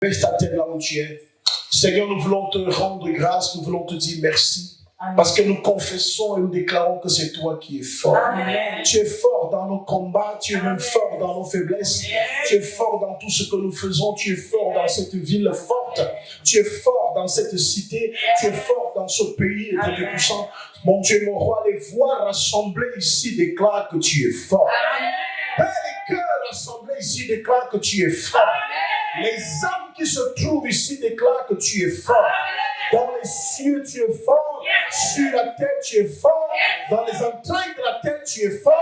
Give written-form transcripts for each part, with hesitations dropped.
Baisse ta tête là où tu es. Seigneur, nous voulons te rendre grâce, nous voulons te dire merci. Amen. Parce que nous confessons et nous déclarons que c'est toi qui es fort. Amen. Tu es fort dans nos combats, tu es même fort dans nos faiblesses. Amen. Tu es fort dans tout ce que nous faisons, tu es fort dans cette ville forte. Tu es fort dans cette cité, tu es fort dans ce pays, Éternel puissant. Mon Dieu, mon roi, les voix rassemblées ici déclarent que tu es fort. Père, les cœurs rassemblés ici déclarent que tu es fort. Les âmes qui se trouvent ici déclarent que tu es fort. Dans les cieux, tu es fort. Sur la terre, tu es fort. Dans les entrailles de la terre, tu es fort.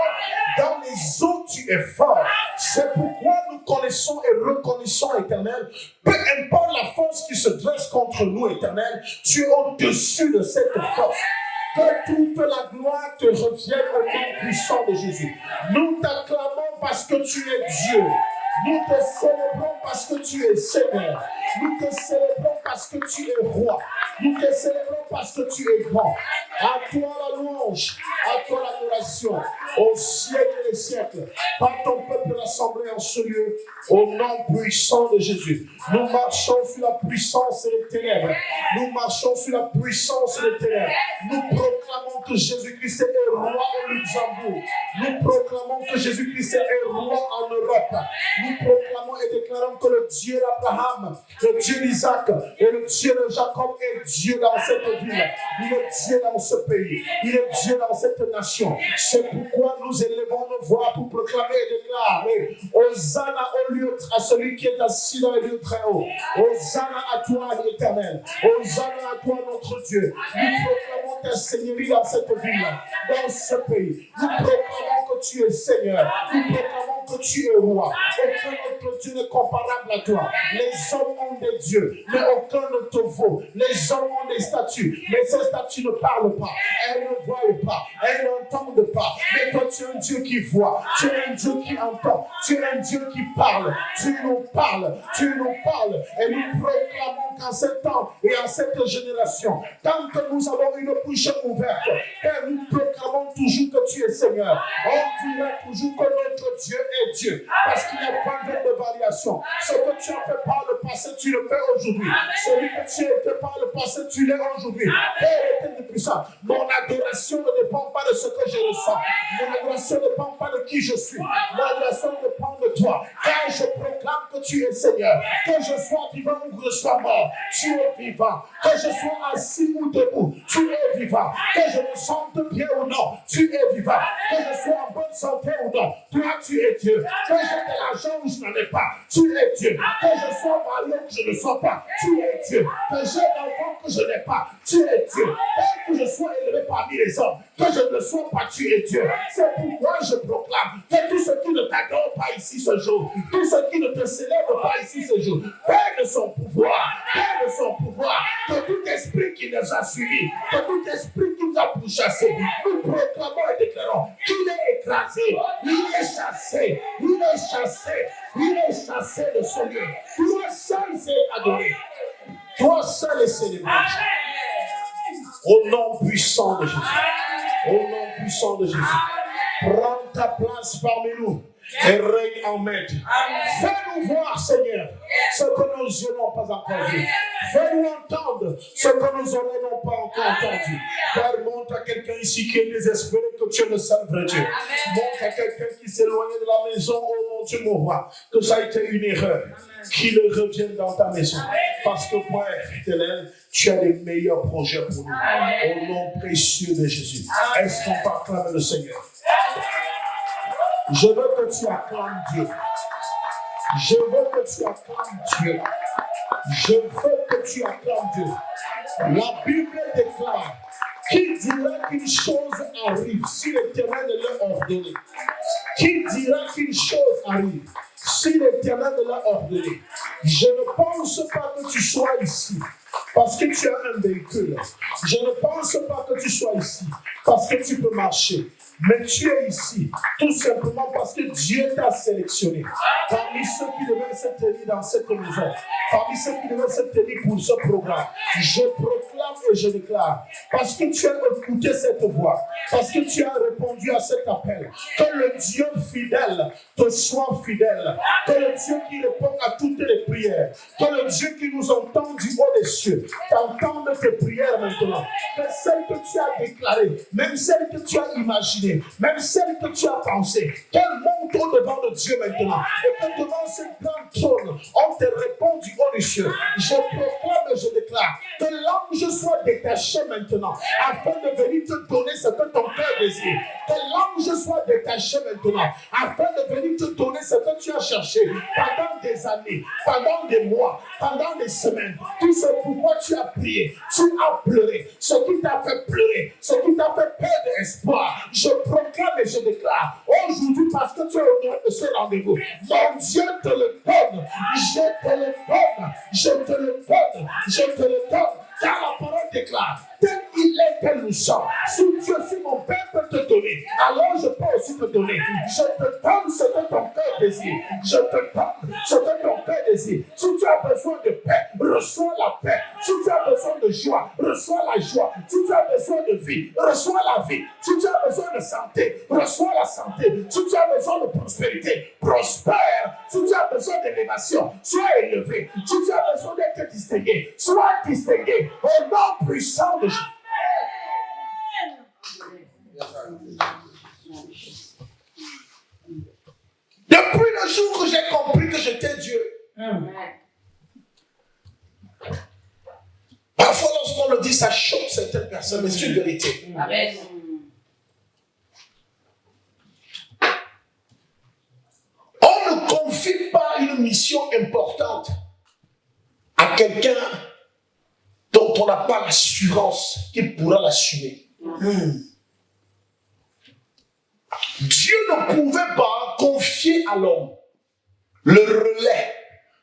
Dans les eaux, tu es fort. C'est pourquoi nous connaissons et reconnaissons, Éternel, peu importe la force qui se dresse contre nous, Éternel, tu es au-dessus de cette force. Que toute la gloire te revienne au nom puissant de Jésus. Nous t'acclamons parce que tu es Dieu. Nous te célébrons parce que tu es Seigneur. Nous te célébrons parce que tu es roi. Nous te célébrons parce que tu es grand. À toi la louange, à toi l'adoration, au siècle des siècles, par ton peuple rassemblé en ce lieu, au nom puissant de Jésus. Nous marchons sur la puissance et les ténèbres. Nous marchons sur la puissance et les ténèbres. Nous proclamons que Jésus-Christ est roi au Luxembourg. Nous proclamons que Jésus-Christ est roi en Europe. Nous proclamons et déclarons que le Dieu d'Abraham, le Dieu d'Isaac et le Dieu de Jacob est Dieu dans cette ville. Il est Dieu dans ce pays. Il est Dieu dans cette nation. C'est pourquoi nous élevons nos voix pour proclamer et déclarer Hosanna au lieu à celui qui est assis dans les lieux très hauts. Hosanna à toi, l'Éternel. Hosanna à toi, notre Dieu. Nous proclamons ta seigneurie dans cette ville, dans ce pays. Nous proclamons que tu es Seigneur. Nous proclamons que tu es roi. Aucun autre Dieu n'est comparable à toi. Les hommes ont des dieux, mais aucun ne te vaut. Les hommes ont des statues, mais ces statues ne parlent pas. Elles ne voient pas. Elles n'entendent pas. Mais toi, tu es un Dieu qui voit. Tu es un Dieu qui entend. Tu es un Dieu qui parle. Tu nous parles. Tu nous parles. Et nous proclamons qu'en ce temps et en cette génération, tant que nous avons une bouche ouverte, Père, nous proclamons toujours que tu es Seigneur. On dirait toujours que notre Dieu est Dieu. Parce qu'il n'y a pas de variation. Ce que tu as fait par le passé, tu le fais aujourd'hui. Celui que tu as fait par le passé, tu l'es aujourd'hui. Père éternel puissant, mon adoration ne dépend pas de ce que je ressens. Mon adoration ne dépend pas de qui je suis. Mon adoration dépend de toi. Car je proclame que tu es Seigneur. Que je sois vivant ou que je sois mort, tu es vivant. Que je sois assis ou debout, tu es vivant. Que je me sente bien ou non, tu es vivant. Que je sois en bonne santé ou non, toi tu es Dieu. Que j'ai de l'argent ou je n'en ai pas, tu es Dieu. Que je sois marié ou que je ne sois pas, tu es Dieu. Que j'ai d'enfants que je n'ai pas, tu es Dieu. Et que je sois élevé parmi les hommes, que je ne sois pas, tu es Dieu. C'est pourquoi je proclame que tous ceux qui ne t'adorent pas ici ce jour, tous ceux qui ne te célèbrent pas ici ce jour, Père de son pouvoir, Père de son pouvoir, que tout esprit qui nous a suivis, que tout esprit qui nous a pourchassés, nous proclamons et déclarons qu'il est écrasé, il est chassé, il est chassé, il est chassé de ce lieu. Toi seul c'est adoré, toi seul est célébré. Au nom puissant de Jésus, au nom puissant de Jésus, prends ta place parmi nous et règne en maître. Fais-nous voir, Seigneur, ce que nos yeux n'ont pas encore vu. Fais-nous entendre ce que nos oreilles n'ont pas encore entendu. Père, montre à quelqu'un ici qui est désespéré que tu es le seul vrai Dieu. Montre à quelqu'un qui s'éloignait de la maison, oh mon Dieu, mon roi, que ça a été une erreur. Qu'il revienne dans ta maison. Parce que, Père éternel, tu as les meilleurs projets pour nous. Au nom précieux de Jésus. Est-ce qu'on peut acclamer le Seigneur? Je veux que tu acclames Dieu. Je veux que tu acclames Dieu. Je veux que tu acclames Dieu. La Bible déclare: qui dira qu'une chose arrive si l'Éternel ne l'a ordonné? Qui dira qu'une chose arrive si l'Éternel ne l'a ordonné? Je ne pense pas que tu sois ici parce que tu as un véhicule. Je ne pense pas que tu sois ici parce que tu peux marcher. Mais tu es ici tout simplement parce que Dieu t'a sélectionné. Parmi ceux qui devaient se tenir dans cette maison, parmi ceux qui devaient se tenir pour ce programme, je proclame proclame et je déclare, parce que tu as écouté cette voix, parce que tu as répondu à cet appel, que le Dieu fidèle te soit fidèle, que le Dieu qui répond à toutes les prières, que le Dieu qui nous entend du haut des cieux, t'entende tes prières maintenant, que celles que tu as déclarées, même celles que tu as imaginées, même celles que tu as pensées, qu'elles montent au-devant de Dieu maintenant, et que devant ce grand trône, on te répond du haut des cieux. Je proclame et je déclare que l'ange soit détaché maintenant, afin de venir te donner ce que ton cœur désire. Que l'ange soit détaché maintenant, afin de venir te donner ce que tu as cherché pendant des années, pendant des mois, pendant des semaines. Tout ce pourquoi tu as prié, tu as pleuré, ce qui t'a fait pleurer, ce qui t'a fait perdre espoir. Je proclame et je déclare aujourd'hui, parce que tu es au nom de ce rendez-vous, mon Dieu te le donne, je te le donne, je te le donne, je te le donne. Car la parole déclare, tel il est, tel nous sommes. Si Dieu, si mon Père peut te donner, alors je peux aussi te donner. Je te donne ce que ton cœur désire. Je te donne ce que ton cœur désire. Si tu as besoin de paix, reçois la paix. Si tu as besoin de joie, reçois la joie. Si tu as besoin de vie, reçois la vie. Si tu as besoin de santé, reçois la santé. Si tu as besoin de prospérité, prospère. Si tu as besoin d'élévation, sois élevé. Si tu as besoin d'être distingué, sois distingué. Au nom puissant de Jésus. Depuis le jour que j'ai compris que j'étais Dieu, parfois lorsqu'on le dit, ça choque certaines personnes, mais c'est une vérité. Amen. On ne confie pas une mission importante à quelqu'un dont on n'a pas l'assurance qu'il pourra l'assumer. Dieu ne pouvait pas confier à l'homme le relais,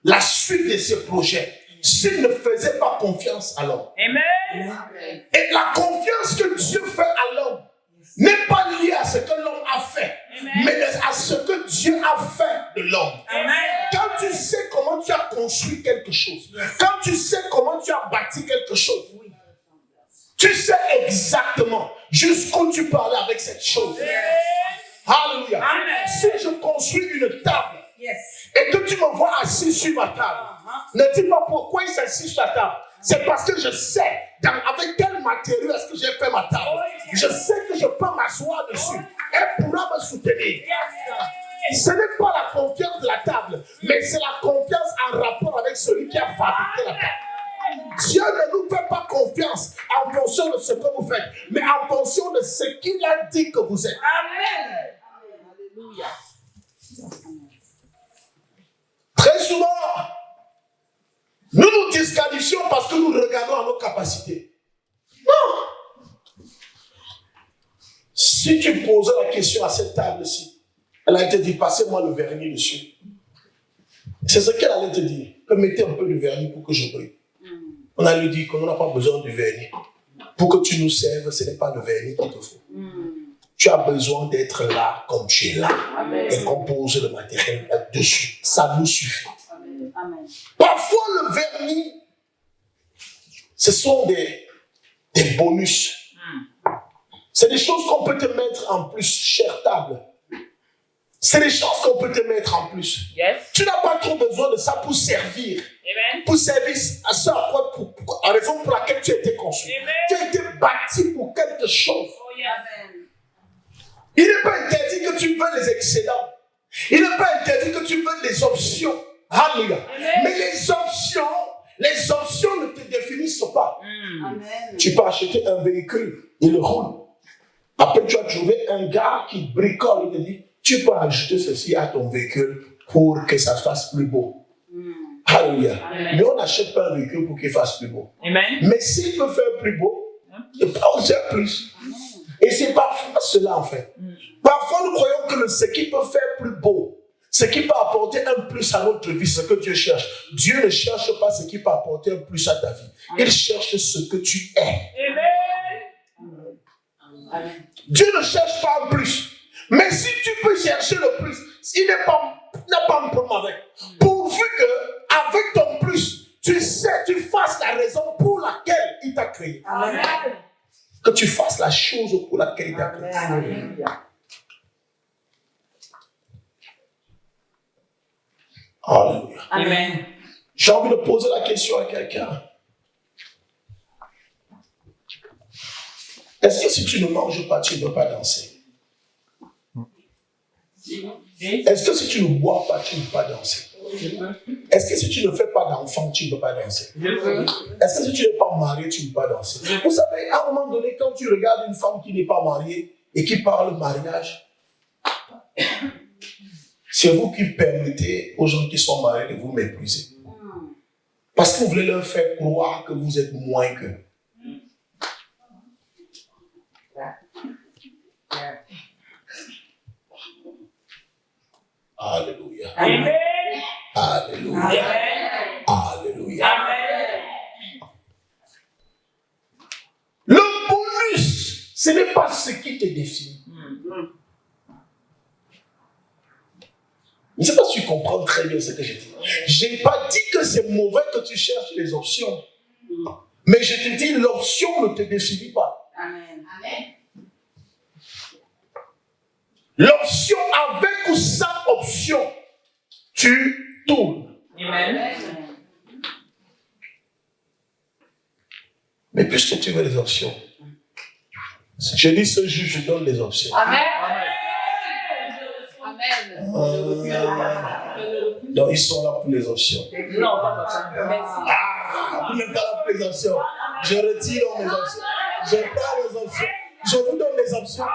la suite de ses projets, s'il ne faisait pas confiance à l'homme. Amen. Et la confiance que Dieu fait à l'homme n'est pas liée à ce que l'homme a fait, mais à ce que Dieu a fait de l'homme. Quand tu sais comment tu as construit quelque chose, quand tu sais comment tu as bâti quelque chose, tu sais exactement jusqu'où tu parlais avec cette chose. Alléluia. Si je construis une table et que tu me vois assis sur ma table, ne dis pas pourquoi il s'assit sur la table. C'est parce que je sais avec quel matériau est-ce que j'ai fait ma table. Je sais que je peux m'asseoir dessus. Elle pourra me soutenir. Ce n'est pas la confiance de la table, mais c'est la confiance en rapport avec celui qui a fabriqué la table. Dieu ne nous fait pas confiance en fonction de ce que vous faites, mais en fonction de ce qu'il a dit que vous êtes. Amen. Alléluia. Très souvent, nous nous disqualifions parce que nous regardons à nos capacités. Non. Si tu posais la question à cette table-ci, elle a été dit, passez-moi le vernis dessus. C'est ce qu'elle allait te dire. Mettez un peu de vernis pour que je brille. On a lui dit qu'on n'a pas besoin de vernis. Pour que tu nous serves, ce n'est pas le vernis qu'il te faut. Tu as besoin d'être là comme tu es là. Amen. Et qu'on pose le matériel dessus. Ça nous suffit. Amen. Parfois, le vernis, ce sont des bonus. C'est des choses qu'on peut te mettre en plus, chère table. C'est des choses qu'on peut te mettre en plus. Yes. Tu n'as pas trop besoin de ça pour servir. Amen. Pour servir à ça, à raison pour laquelle tu as été construit. Amen. Tu as été bâti pour quelque chose. Oh, yeah. Il n'est pas interdit que tu veux les excédents. Il n'est pas interdit que tu veux les options. Alléluia. Mais les options ne te définissent pas. Amen. Tu peux acheter un véhicule, il roule. Après, tu as trouvé un gars qui bricole, il te dit, tu peux ajouter ceci à ton véhicule pour que ça fasse plus beau. Alléluia. Mais on n'achète pas un véhicule pour qu'il fasse plus beau. Amen. Mais s'il peut faire plus beau, il peut en faire plus. Et c'est parfois cela en fait. Parfois nous croyons que ce qui peut faire plus beau, ce qui peut apporter un plus à notre vie, ce que Dieu cherche. Dieu ne cherche pas ce qui peut apporter un plus à ta vie. Il cherche ce que tu es. Amen. Dieu ne cherche pas un plus. Mais si tu peux chercher le plus, il n'a pas un problème avec. Pourvu que, avec ton plus, tu sais, tu fasses la raison pour laquelle il t'a créé. créé. Amen. Que tu fasses la chose pour laquelle il t'a créé. Alléluia. Amen. J'ai envie de poser la question à quelqu'un. Est-ce que si tu ne manges pas, tu ne peux pas danser? Est-ce que si tu ne bois pas, tu ne peux pas danser? Est-ce que si tu ne fais pas d'enfant, tu ne peux pas danser? Est-ce que si tu n'es pas marié, tu ne peux pas danser? Vous savez, à un moment donné, quand tu regardes une femme qui n'est pas mariée et qui parle mariage, c'est vous qui permettez aux gens qui sont mariés de vous mépriser. Parce que vous voulez leur faire croire que vous êtes moins qu'eux. Alléluia. Amen. Alléluia. Amen. Alléluia. Amen. Le bonus, ce n'est pas ce qui te définit. Je ne sais pas si tu comprends très bien ce que je dis. Je n'ai pas dit que c'est mauvais que tu cherches les options. Mais je te dis, l'option ne te définit pas. Amen. Amen. L'option avec ou sans option, tu tournes. Amen. Mais puisque tu veux les options, je dis ce jour, je donne les options. Amen. Donc ils sont là pour les options. Non, pas ça. Ah, vous n'êtes pas là pour les options. Je retire mes options. Je prends les options. Je vous donne les options.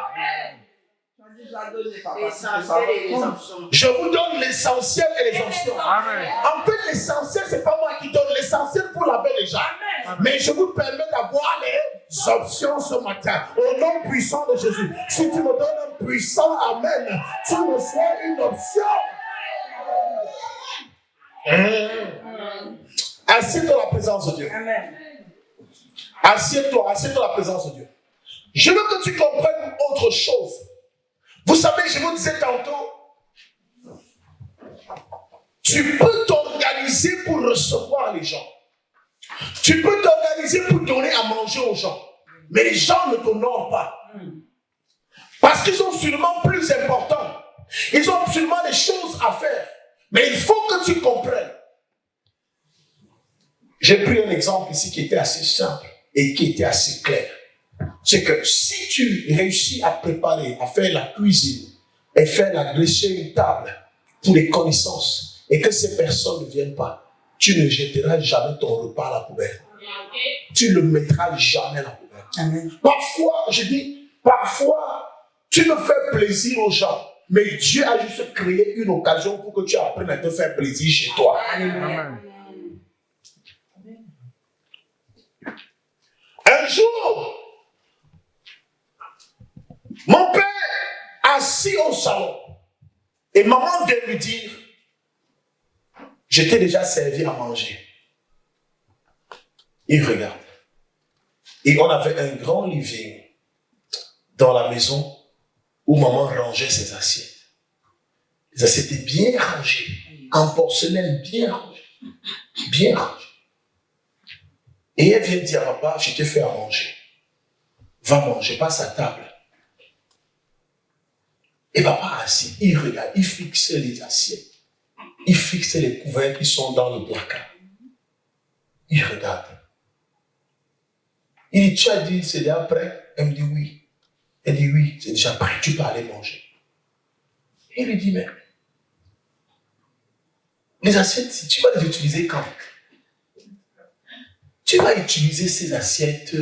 Je vous donne l'essentiel et les options. En fait, l'essentiel, ce n'est pas moi qui donne. L'essentiel, vous l'avez déjà. Mais je vous permets d'avoir les options ce matin. Au nom puissant de Jésus. Si tu me donnes un puissant Amen, tu reçois une option. Assieds-toi dans la présence de Dieu. Assieds-toi dans la présence de Dieu. Je veux que tu comprennes autre chose. Vous savez, je vous disais tantôt, tu peux t'organiser pour recevoir les gens. Tu peux t'organiser pour donner à manger aux gens. Mais les gens ne t'honorent pas. Parce qu'ils sont sûrement plus importants. Ils ont sûrement des choses à faire. Mais il faut que tu comprennes. J'ai pris un exemple ici qui était assez simple et qui était assez clair. C'est que si tu réussis à préparer, à faire la cuisine et faire dresser une table pour les connaissances et que ces personnes ne viennent pas, tu ne jetteras jamais ton repas à la poubelle. Tu ne le mettras jamais à la poubelle. Amen. Parfois, je dis, tu me fais plaisir aux gens, mais Dieu a juste créé une occasion pour que tu apprennes à te faire plaisir chez toi. Amen. Un jour, mon père assis au salon et maman vient lui dire, je t'ai déjà servi à manger. Il regarde. Et on avait un grand living dans la maison où maman rangeait ses assiettes. Les assiettes étaient bien rangées, en porcelaine bien rangée. Bien rangée. Et elle vient dire à papa, je t'ai fait à manger. Va manger, passe à table. Et papa assis, il regarde, il fixe les assiettes. Il fixe les couverts qui sont dans le placard. Il regarde. Il dit, tu as dit, c'est déjà prêt? Elle me dit oui. Elle dit oui, c'est déjà prêt, tu peux aller manger. Il lui dit, mais les assiettes, si tu vas les utiliser quand? Tu vas utiliser ces assiettes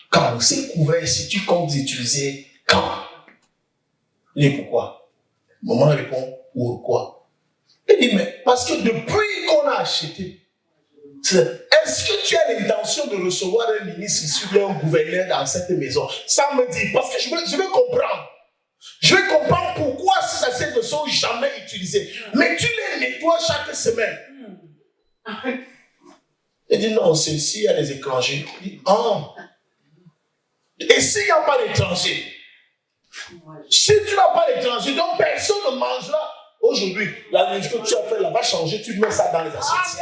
quand? Ces couverts, si tu comptes les utiliser quand? Il dit pourquoi? Maman répond, pourquoi? Il dit, mais parce que depuis qu'on a acheté, est-ce que tu as l'intention de recevoir un ministre ici ou un gouverneur dans cette maison? Ça me dit, parce que je veux comprendre. Je veux comprendre pourquoi ces assiettes ne sont jamais utilisées. Mais tu les nettoies chaque semaine. Il dit, non, c'est s'il y a des étrangers. Il dit, ah. Et s'il n'y a pas d'étrangers? Si tu n'as pas d'étrangers, donc personne ne mangera. Aujourd'hui, la nourriture que tu as fait là va changer, tu mets ça dans les assiettes.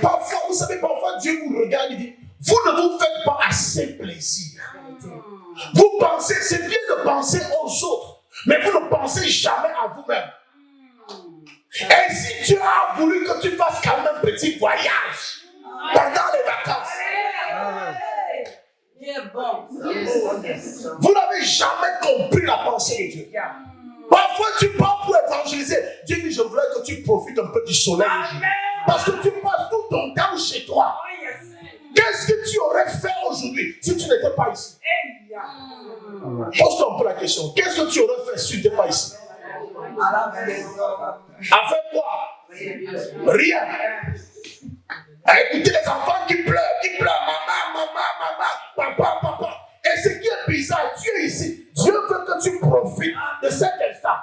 Parfois, vous savez, parfois Dieu vous regarde et dit, vous ne vous faites pas assez plaisir. Vous pensez, c'est bien de penser aux autres, mais vous ne pensez jamais à vous-même. Et si Dieu a voulu que tu fasses quand même un petit voyage pendant les vacances, vous n'avez jamais compris la pensée de Dieu. Parfois tu pars pour évangéliser. Dieu dit, je voudrais que tu profites un peu du soleil. Parce que tu passes tout ton temps chez toi. Qu'est-ce que tu aurais fait aujourd'hui si tu n'étais pas ici? Pose-toi un peu la question. Qu'est-ce que tu aurais fait si tu n'étais pas ici? Avec quoi? Rien. À écouter les enfants qui pleurent, maman, papa. Et ce qui est bizarre, Dieu est ici. Dieu veut que tu profites de cet instant.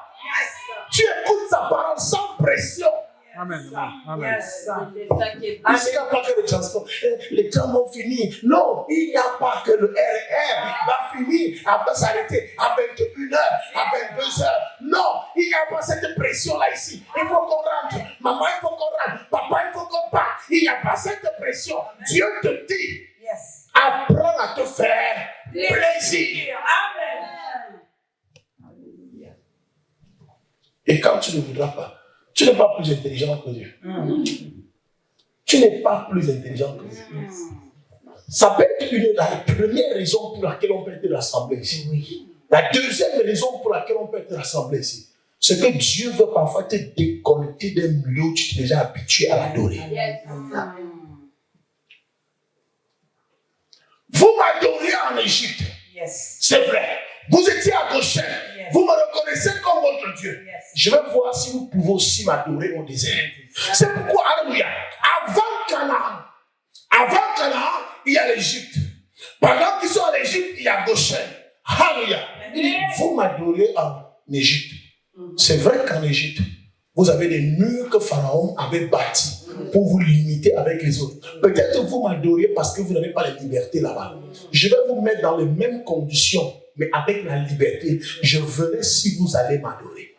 Tu écoutes sa parole sans pression. Amen. Amen. Ici, il n'y a pas que le transport. Les trains vont finir. Non, il n'y a pas que le RR va finir, va s'arrêter à 21h, à 22h. Non, il n'y a pas cette pression-là ici. Il faut qu'on rentre. Maman, il faut qu'on rentre. Papa, il faut qu'on parte. Il n'y a pas cette pression. Dieu te dit, apprends à te faire plaisir. Amen. Et quand tu ne voudras pas, tu n'es pas plus intelligent que Dieu. Tu n'es pas plus intelligent que Dieu. Ça peut être la première raison pour laquelle on peut être rassemblé ici. Oui. La deuxième raison pour laquelle on peut être rassemblé ici, c'est que Dieu veut parfois te déconnecter d'un milieu où tu t'es déjà habitué à l'adorer. Vous m'adorez en Égypte. C'est vrai. Vous étiez à Goshen. Vous me reconnaissez comme votre Dieu. Je vais voir si vous pouvez aussi m'adorer au désert. C'est pourquoi, alléluia, avant Canaan, il y a l'Égypte. Pendant qu'ils sont en Égypte, il y a Goshen. Alléluia. Il dit, vous m'adorez en Égypte. C'est vrai qu'en Égypte, vous avez des murs que Pharaon avait bâtis pour vous limiter avec les autres. Peut-être que vous m'adorez parce que vous n'avez pas la liberté là-bas. Je vais vous mettre dans les mêmes conditions, mais avec la liberté. Je verrai si vous allez m'adorer.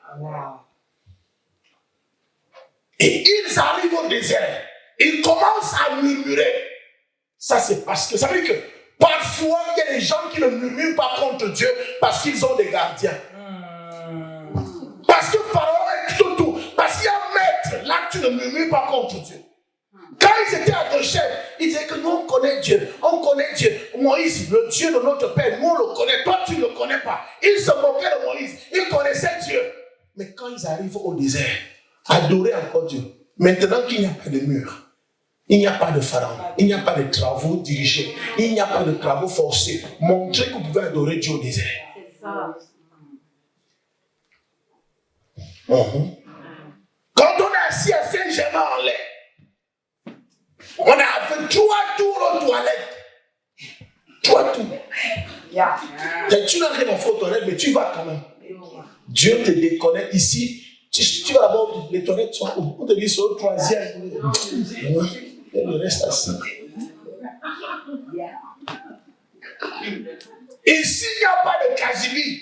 Et ils arrivent au désert. Ils commencent à murmurer. Ça, c'est parce que, ça veut dire que parfois, il y a des gens qui ne murmurent pas contre Dieu parce qu'ils ont des gardiens. Parce que Pharaon est tout. Parce qu'il y a un maître, là, tu ne murmures pas contre Dieu. Quand ils étaient à Goshen, ils disaient que nous, on connaît Dieu. Moïse, le Dieu de notre père, nous, on le connaît. Toi, tu ne le connais pas. Ils se moquaient de Moïse. Ils connaissaient Dieu. Mais quand ils arrivent au désert, adorer encore Dieu. Maintenant qu'il n'y a pas de mur, il n'y a pas de pharaon, il n'y a pas de travaux dirigés, il n'y a pas de travaux forcés. Montrez que vous pouvez adorer Dieu au désert. C'est ça. Quand on est assis à Saint-Germain-en-Laye, on a fait 3 tours aux toilettes. 3 tours. Tu n'as rien à faire aux toilettes, mais tu vas quand même. Dieu te déconnecte ici. Tu vas d'abord, les toilettes sont où? On te dit c'est au 3e. Et le reste assis. Ici, il n'y a pas de Casimir.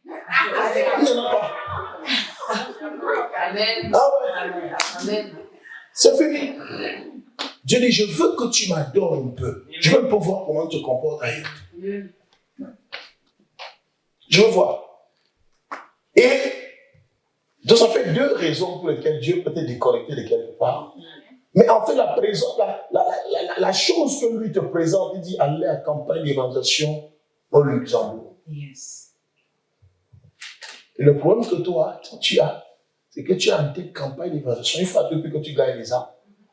Il n'y en a pas. Amen. Ah ouais. Amen. C'est fini. Dieu dit, je veux que tu m'adores un peu. Je veux pas voir comment tu te comportes ailleurs. Je veux voir. Et donc ça fait 2 raisons pour lesquelles Dieu peut te déconnecter de quelque part. Mais en fait, la chose que lui te présente, il dit, allez à campagne d'évangélisation au Luxembourg. Et le problème que toi, tu as, c'est que tu as en tête campagne d'évangélisation, il faut depuis que tu gagnes les âmes.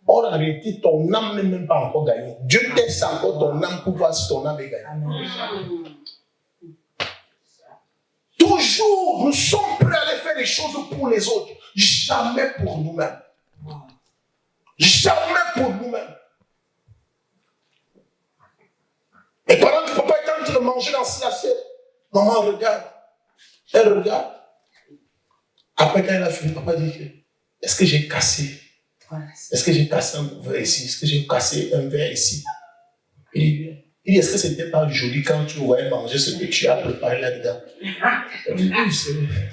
Or, en réalité, ton âme n'est même pas encore gagnée. Dieu teste encore ton âme pour voir si ton âme est gagnée. Toujours, nous sommes prêts à aller faire des choses pour les autres, jamais pour nous-mêmes. Jamais pour nous-mêmes. Et pendant que papa est en train de manger dans ses assiettes, maman regarde. Elle regarde. Après, quand elle a fini, papa dit, est-ce que j'ai cassé? Est-ce que j'ai cassé un verre ici? Est-ce que j'ai cassé un verre ici? Il dit, est-ce que c'était pas joli quand tu voyais manger ce que tu as préparé là-dedans? Elle dit, oui,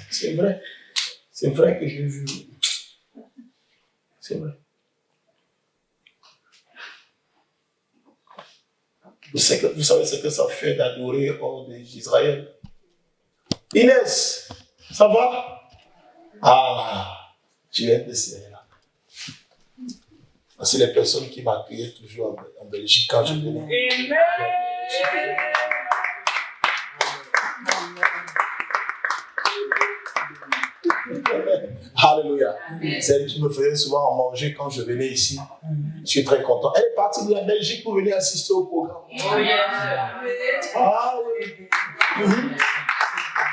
c'est vrai. C'est vrai que j'ai vu. C'est vrai. Vous savez ce que ça fait d'adorer hors d'Israël? Inès, ça va? Ah, tu es de celle-là. C'est les personnes qui m'accueillent toujours en Belgique quand je viens. Alléluia. C'est elle qui me faisait souvent manger quand je venais ici. Je suis très content. Elle est partie de la Belgique pour venir assister au programme. Ah oui.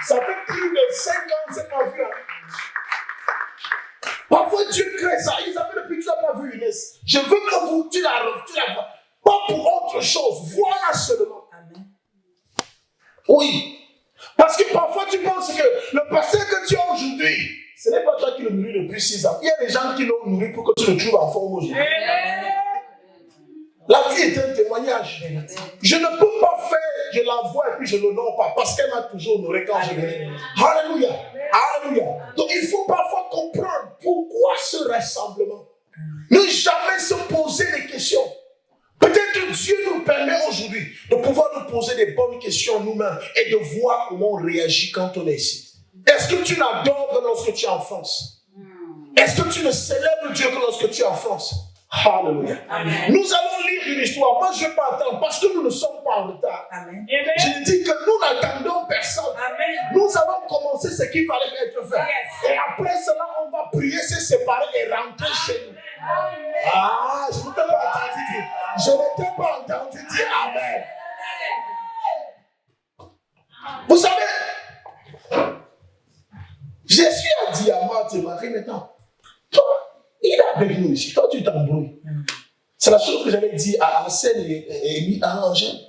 Ça fait plus de 5 ans que je n'ai pas vu. Parfois Dieu crée ça. Isabelle, depuis que tu n'as pas vu Inès. Je veux que tu la vois. Pas pour autre chose. Voilà seulement. Amen. Oui. Parce que parfois tu penses que le pasteur que tu as aujourd'hui, ce n'est pas toi qui le nourris depuis 6 ans. Il y a des gens qui l'ont nourri pour que tu le trouves en forme aujourd'hui. La vie est un témoignage. Je ne peux pas faire, je la vois et puis je ne l'honore pas parce qu'elle m'a toujours honoré quand je venais. Alléluia. Alléluia. Donc il faut parfois comprendre pourquoi ce rassemblement. Ne jamais se poser des questions. Peut-être Dieu nous permet aujourd'hui de pouvoir nous poser des bonnes questions nous-mêmes et de voir comment on réagit quand on est ici. Est-ce que tu l'adores que lorsque tu es en France? Est-ce que tu ne célèbres Dieu que lorsque tu es en France? Alléluia. Amen. Nous allons lire une histoire. Moi, je ne vais pas attendre parce que nous ne sommes pas en retard. Amen. Je dis que nous n'attendons personne. Amen. Nous avons commencé ce qu'il fallait être fait. Yes. Et après cela, on va prier, se séparer et rentrer chez nous. Ah, je ne t'ai pas entendu dire. Je ne t'ai pas entendu dire Amen. Vous savez, je suis à Diamant, tu Marie maintenant. Toi, il est avec nous ici. Toi, tu t'embrouilles. C'est la chose que j'avais dit à Arsène et à Angèle.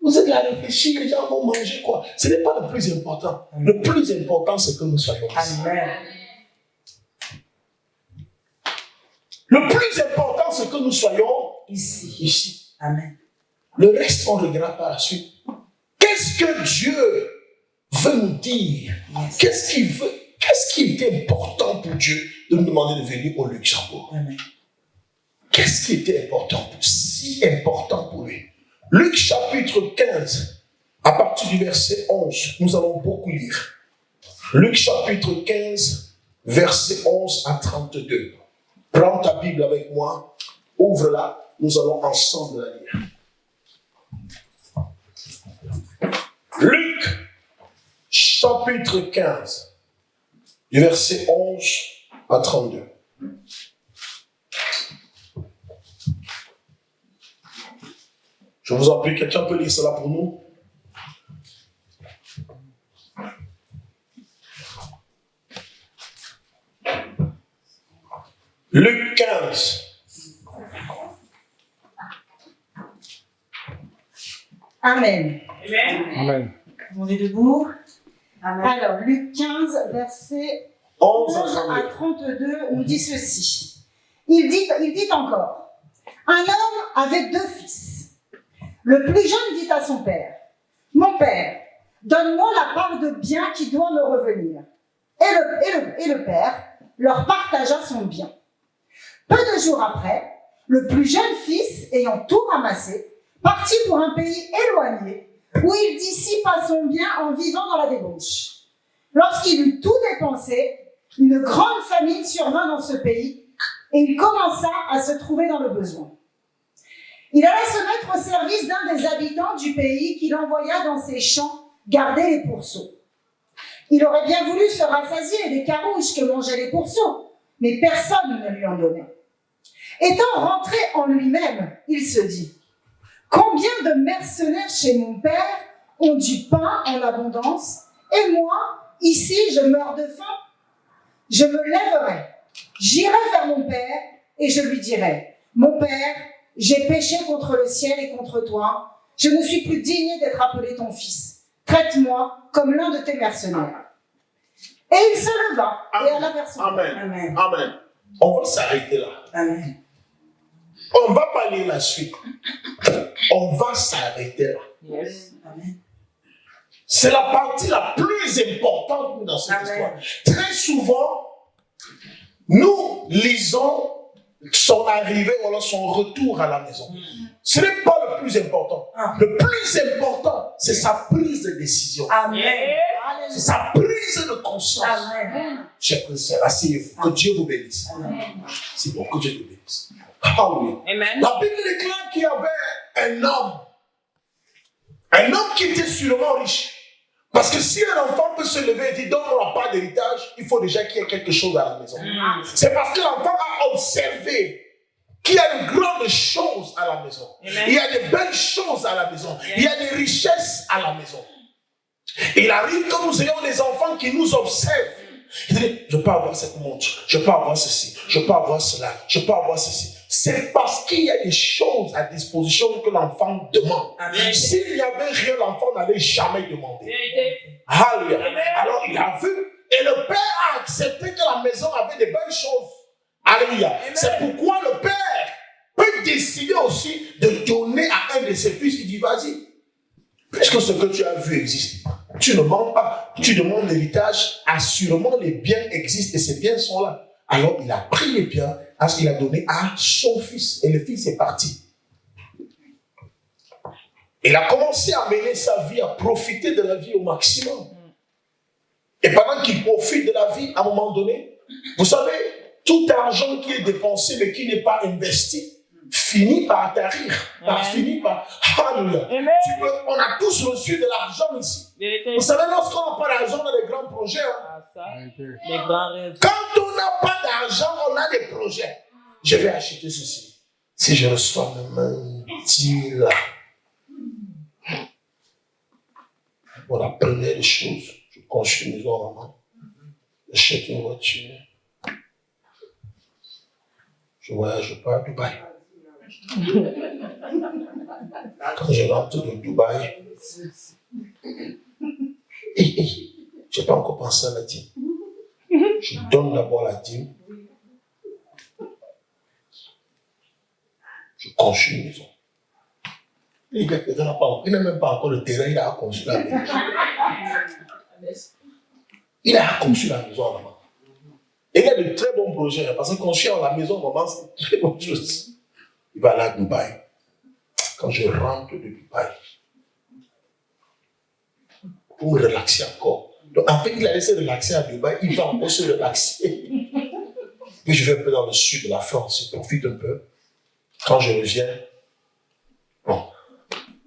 Vous êtes là à réfléchir, les gens vont manger quoi? Ce n'est pas le plus important. Le plus important, c'est que nous soyons ici. Amen. Le plus important, c'est que nous soyons ici. Amen. Le reste, on regardera par la suite. Qu'est-ce que Dieu veut nous dire? Qu'est-ce qui était important pour Dieu de nous demander de venir au Luxembourg? Amen. Qu'est-ce qui était important, si important pour lui? Luc chapitre 15, à partir du verset 11, nous allons beaucoup lire. Luc chapitre 15, verset 11 à 32. Prends ta Bible avec moi, ouvre-la, nous allons ensemble la lire. Luc chapitre 15, du verset 11 à 32. Je vous en prie, quelqu'un peut lire cela pour nous? Luc 15. Amen. Amen. On est debout. Amen. Alors, Luc 15, verset 11 à 32, nous dit ceci. Il dit encore, un homme avait 2 fils. Le plus jeune dit à son père, mon père, donne-moi la part de bien qui doit me revenir. Et le père leur partagea son bien. Peu de jours après, le plus jeune fils, ayant tout ramassé, partit pour un pays éloigné, où il dissipa son bien en vivant dans la débauche. Lorsqu'il eut tout dépensé, une grande famine survint dans ce pays, et il commença à se trouver dans le besoin. Il alla se mettre au service d'un des habitants du pays qu'il envoya dans ses champs garder les pourceaux. Il aurait bien voulu se rassasier des carouges que mangeaient les pourceaux, mais personne ne lui en donnait. Étant rentré en lui-même, il se dit, « Combien de mercenaires chez mon père ont du pain en abondance, et moi, ici, je meurs de faim? Je me lèverai, j'irai vers mon père, et je lui dirai, « Mon père, j'ai péché contre le ciel et contre toi, je ne suis plus digne d'être appelé ton fils. Traite-moi comme l'un de tes mercenaires. » Et il se leva et alla vers son père. Amen. Amen. On va s'arrêter là. Amen. On ne va pas lire la suite. On va s'arrêter là. Yes. Amen. C'est la partie la plus importante dans cette histoire. Très souvent, nous lisons son arrivée ou alors son retour à la maison. Ce n'est pas le plus important. Le plus important, c'est sa prise de décision. Amen. C'est sa prise de conscience. Amen. Chers frères et sœurs, asseyez-vous. Que Dieu vous bénisse. C'est bon, que Dieu vous bénisse. Alléluia. Amen. La Bible déclare qu'il y avait un homme qui était sûrement riche. Parce que si un enfant peut se lever et dire donne-moi pas d'héritage, il faut déjà qu'il y ait quelque chose à la maison. C'est parce que l'enfant a observé qu'il y a de grandes choses à la maison. Amen. Il y a de belles choses à la maison. Il y a des richesses à la maison. Il arrive que nous ayons des enfants qui nous observent. Il dit, je peux avoir cette montre, je peux avoir ceci, je peux avoir cela, je peux avoir ceci. C'est parce qu'il y a des choses à disposition que l'enfant demande. Amen. S'il n'y avait rien, l'enfant n'allait jamais demander. Vérité. Alléluia. Amen. Alors il a vu, et le père a accepté que la maison avait de belles choses. Alléluia. C'est pourquoi le père peut décider aussi de donner à un de ses fils. Il dit, vas-y, puisque ce que tu as vu existe, tu ne mens pas, tu demandes l'héritage, assurément les biens existent et ces biens sont là. Alors il a pris les biens, il a donné à son fils, et le fils est parti. Il a commencé à mener sa vie, à profiter de la vie au maximum. Et pendant qu'il profite de la vie, à un moment donné, vous savez, tout argent qui est dépensé mais qui n'est pas investi, finit par tarir, finit par... Alléluia. On a tous reçu de l'argent ici. Vérité. Vous savez, lorsqu'on n'a pas d'argent, on a des grands projets. Hein. Ça, les grands rêves. Quand on n'a pas d'argent, on a des projets. Je vais acheter ceci. Si je reçois même un deal là. Pour la première des choses, je construis une maison à maman. J'achète une voiture. Je voyage pas à Dubaï. Quand je rentre de Dubaï, je n'ai pas encore pensé à la dîme. Je donne d'abord la dîme. Je construis une maison. Il n'a même pas encore le terrain, il a construit la maison. Il a construit la maison à maman. Et il y a de très bons projets, parce que construire la maison à maman, c'est une très bonne chose. Il va aller à Dubaï. Quand je rentre de Dubaï, pour me relaxer encore. Donc, en fait, il a laissé relaxer à Dubaï, il va encore se relaxer. Puis je vais un peu dans le sud de la France, je profite un peu. Quand je reviens, bon,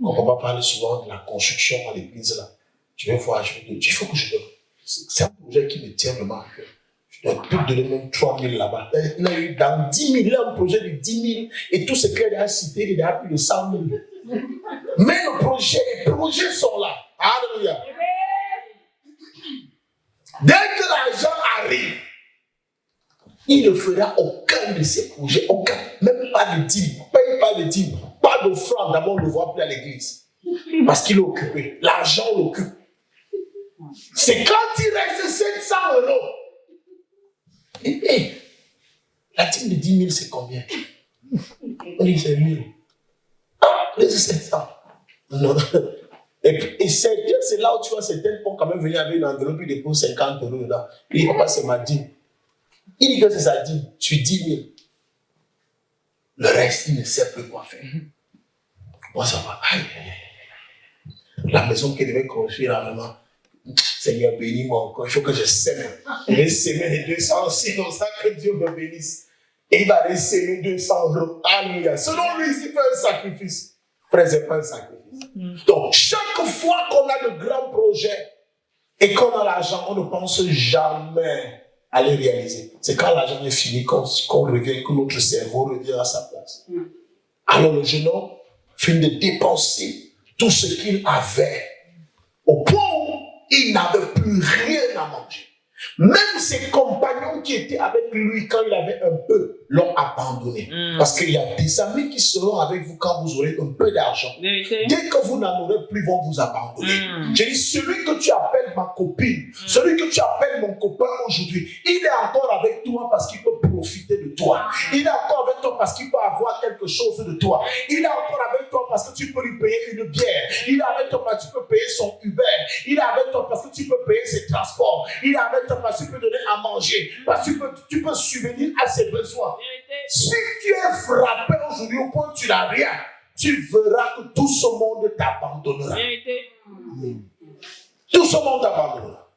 on ne va pas parler souvent de la construction à l'église là. Je vais voir, je vais dire, il faut que je donne. C'est un projet qui me tient vraiment à cœur. Je dois peut-être donner même 3 000 là-bas. Il a eu dans 10 000, il a un projet de 10 000 et tout ce qu'il a cité, il a plus de 100 000. Mais les projets sont là. Alléluia. Dès que l'argent arrive, il ne fera aucun de ces projets, aucun, même pas de dîme, paye pas de dîme, pas d'offrande, d'abord on ne le voit plus à l'église. Parce qu'il est occupé, l'argent l'occupe. C'est quand il reste 700 €. Et la dîme de 10 000, c'est combien? On dit c'est 1000. Ah, c'est 700. Non. Et c'est là où tu vois certains vont quand même venir avec une enveloppe, ils déposent 50 € dedans. Il dit, papa, c'est ma dîme. Il dit que c'est sa dîme, tu dis 10 000. Le reste, il ne sait plus quoi faire. Moi, ça va. Aïe. La maison qu'il devait construire, là, vraiment, Seigneur, bénis-moi encore. Il faut que je sème. Je vais s'aimer les 200 aussi, comme ça que Dieu me bénisse. Et il va aller s'aimer 200 €. Alléluia. Selon lui, il fait un sacrifice. Frère, c'est pas un sacrifice. Donc, chaque fois qu'on a de grands projets et qu'on a l'argent, on ne pense jamais à les réaliser. C'est quand l'argent est fini qu'on revient, que notre cerveau revient à sa place. Alors le jeune homme finit de dépenser tout ce qu'il avait au point où il n'avait plus rien à manger. Même ses compagnons qui étaient avec lui quand il avait un peu l'ont abandonné. Parce qu'il y a des amis qui seront avec vous quand vous aurez un peu d'argent. Dès que vous n'en aurez plus, vont vous abandonner. Je dis, celui que tu appelles ma copine, celui que tu appelles mon copain aujourd'hui, il est encore avec toi parce qu'il peut profiter de toi. Il est encore avec toi parce qu'il peut avoir quelque chose de toi. Il est encore avec toi parce que tu peux lui payer une bière. Il est avec toi parce que tu peux payer son Uber. Il est avec toi parce que tu peux payer ses transports. Il est avec toi parce que tu peux donner à manger. Parce que tu peux subvenir à ses besoins. si tu es frappé aujourd'hui au point où tu n'as rien, tu verras que tout ce monde t'abandonnera. Tout ce monde t'abandonnera.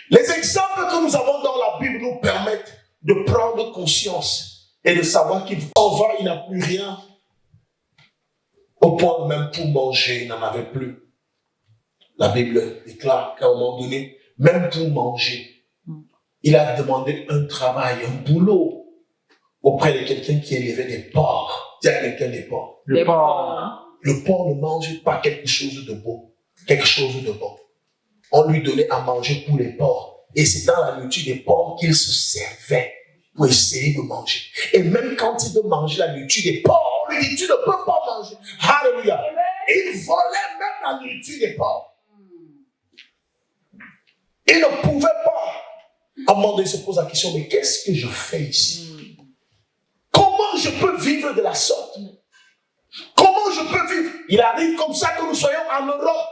Les exemples que nous avons dans la Bible nous permettent de prendre conscience et de savoir qu'il s'en va, il n'a plus rien. Au point même pour manger, il n'en avait plus. La Bible déclare qu'à un moment donné, même pour manger, il a demandé un travail, un boulot auprès de quelqu'un qui élevait des porcs. Dis à quelqu'un des porcs. Le porc. Le porc ne mange pas quelque chose de beau, quelque chose de bon. On lui donnait à manger pour les porcs. Et c'est dans la nourriture des porcs qu'il se servait pour essayer de manger. Et même quand il veut manger la nourriture des porcs, on lui dit, tu ne peux pas manger. Alléluia. Il volait même la nourriture des porcs. Il ne pouvait pas. À un moment donné, il se pose la question, mais qu'est-ce que je fais ici? Comment je peux vivre de la sorte? Comment je peux vivre? Il arrive comme ça que nous soyons en Europe,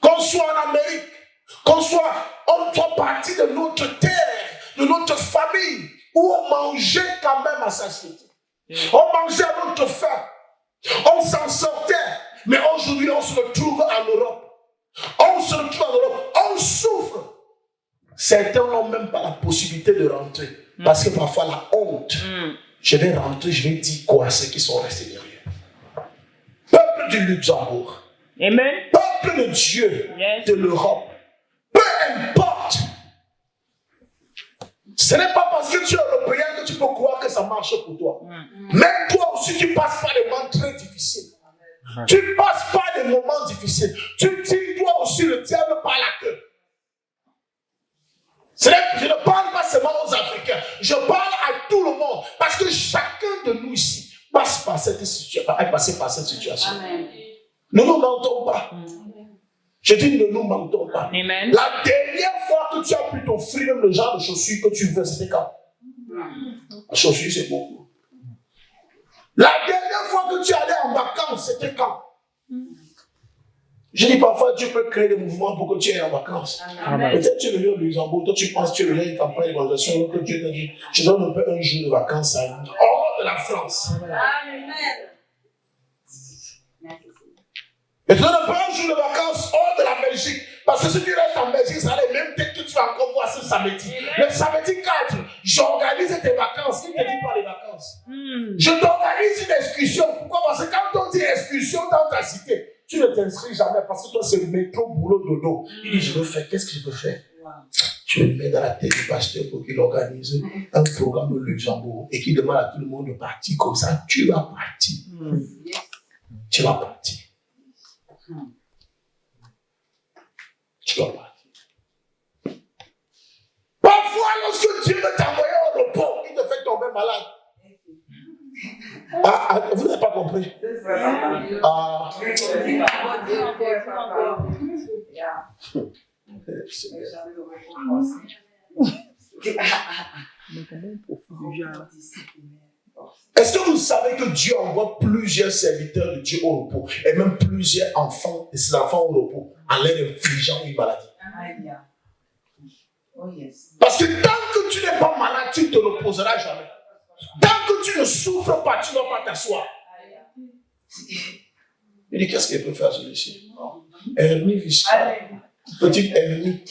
qu'on soit en Amérique, qu'on soit partie de notre terre, de notre famille, où on mangeait quand même à satiété. On mangeait à notre faim. On s'en sortait. Mais aujourd'hui, on se retrouve en Europe. On se retrouve en Europe. On souffre. Certains n'ont même pas la possibilité de rentrer. Parce que parfois, la honte. Je vais rentrer, je vais dire quoi à ceux qui sont restés derrière. Peuple du Luxembourg. Amen. Peuple de Dieu de l'Europe. Peu importe. Ce n'est pas parce que tu es européen que tu peux croire que ça marche pour toi. Même toi aussi, tu passes par des moments très difficiles. Tu passes par des moments difficiles. Tu tires toi aussi le diable par la queue. Je ne parle pas seulement aux Africains. Je parle à tout le monde. Parce que chacun de nous ici passe par cette situation. Est passé par cette situation. Amen. Ne nous mentons pas. Je dis ne nous mentons pas. Amen. La dernière fois que tu as pu t'offrir le genre de chaussures que tu veux, c'était quand? La chaussure, c'est beaucoup. La dernière fois que tu allais en vacances, c'était quand? Je dis parfois, Dieu peut créer des mouvements pour que tu ailles en vacances. Peut-être tu es venu au Luxembourg, toi tu penses que tu es venu à une campagne d'évangélisation, que Dieu t'a dit, je donne un peu un jour de vacances à une hors de la France. Amen. Et tu donnes un peu un jour de vacances hors de la Belgique. Parce que si tu restes en Belgique, ça les mêmes têtes que tu vas encore voir ce samedi. Le samedi 4, j'organise tes vacances. Il ne te dit pas les vacances. Je t'organise une excursion. Pourquoi? Parce que quand on dit excursion dans ta cité, tu ne t'inscris jamais parce que toi, c'est le métro, boulot, dodo. Il dit, je veux faire, qu'est-ce que je peux faire? Tu le mets dans la tête du pasteur pour qu'il organise un programme au Luxembourg et qu'il demande à tout le monde de partir comme ça. Tu vas partir. Tu vas partir. Tu vas partir. Parfois, lorsque Dieu veut t'envoyer au repos, il te fait tomber malade. Vous n'avez pas compris? Est-ce que vous savez que Dieu envoie plusieurs serviteurs de Dieu au repos et même plusieurs enfants et ses enfants au repos en leur infligeant une maladie? Parce que tant que tu n'es pas malade, tu ne te reposeras jamais. Tant que tu ne souffres pas, tu ne vas pas t'asseoir. Il dit, qu'est-ce qu'il peut faire celui-ci? Hernie viscérale. Petite hernie.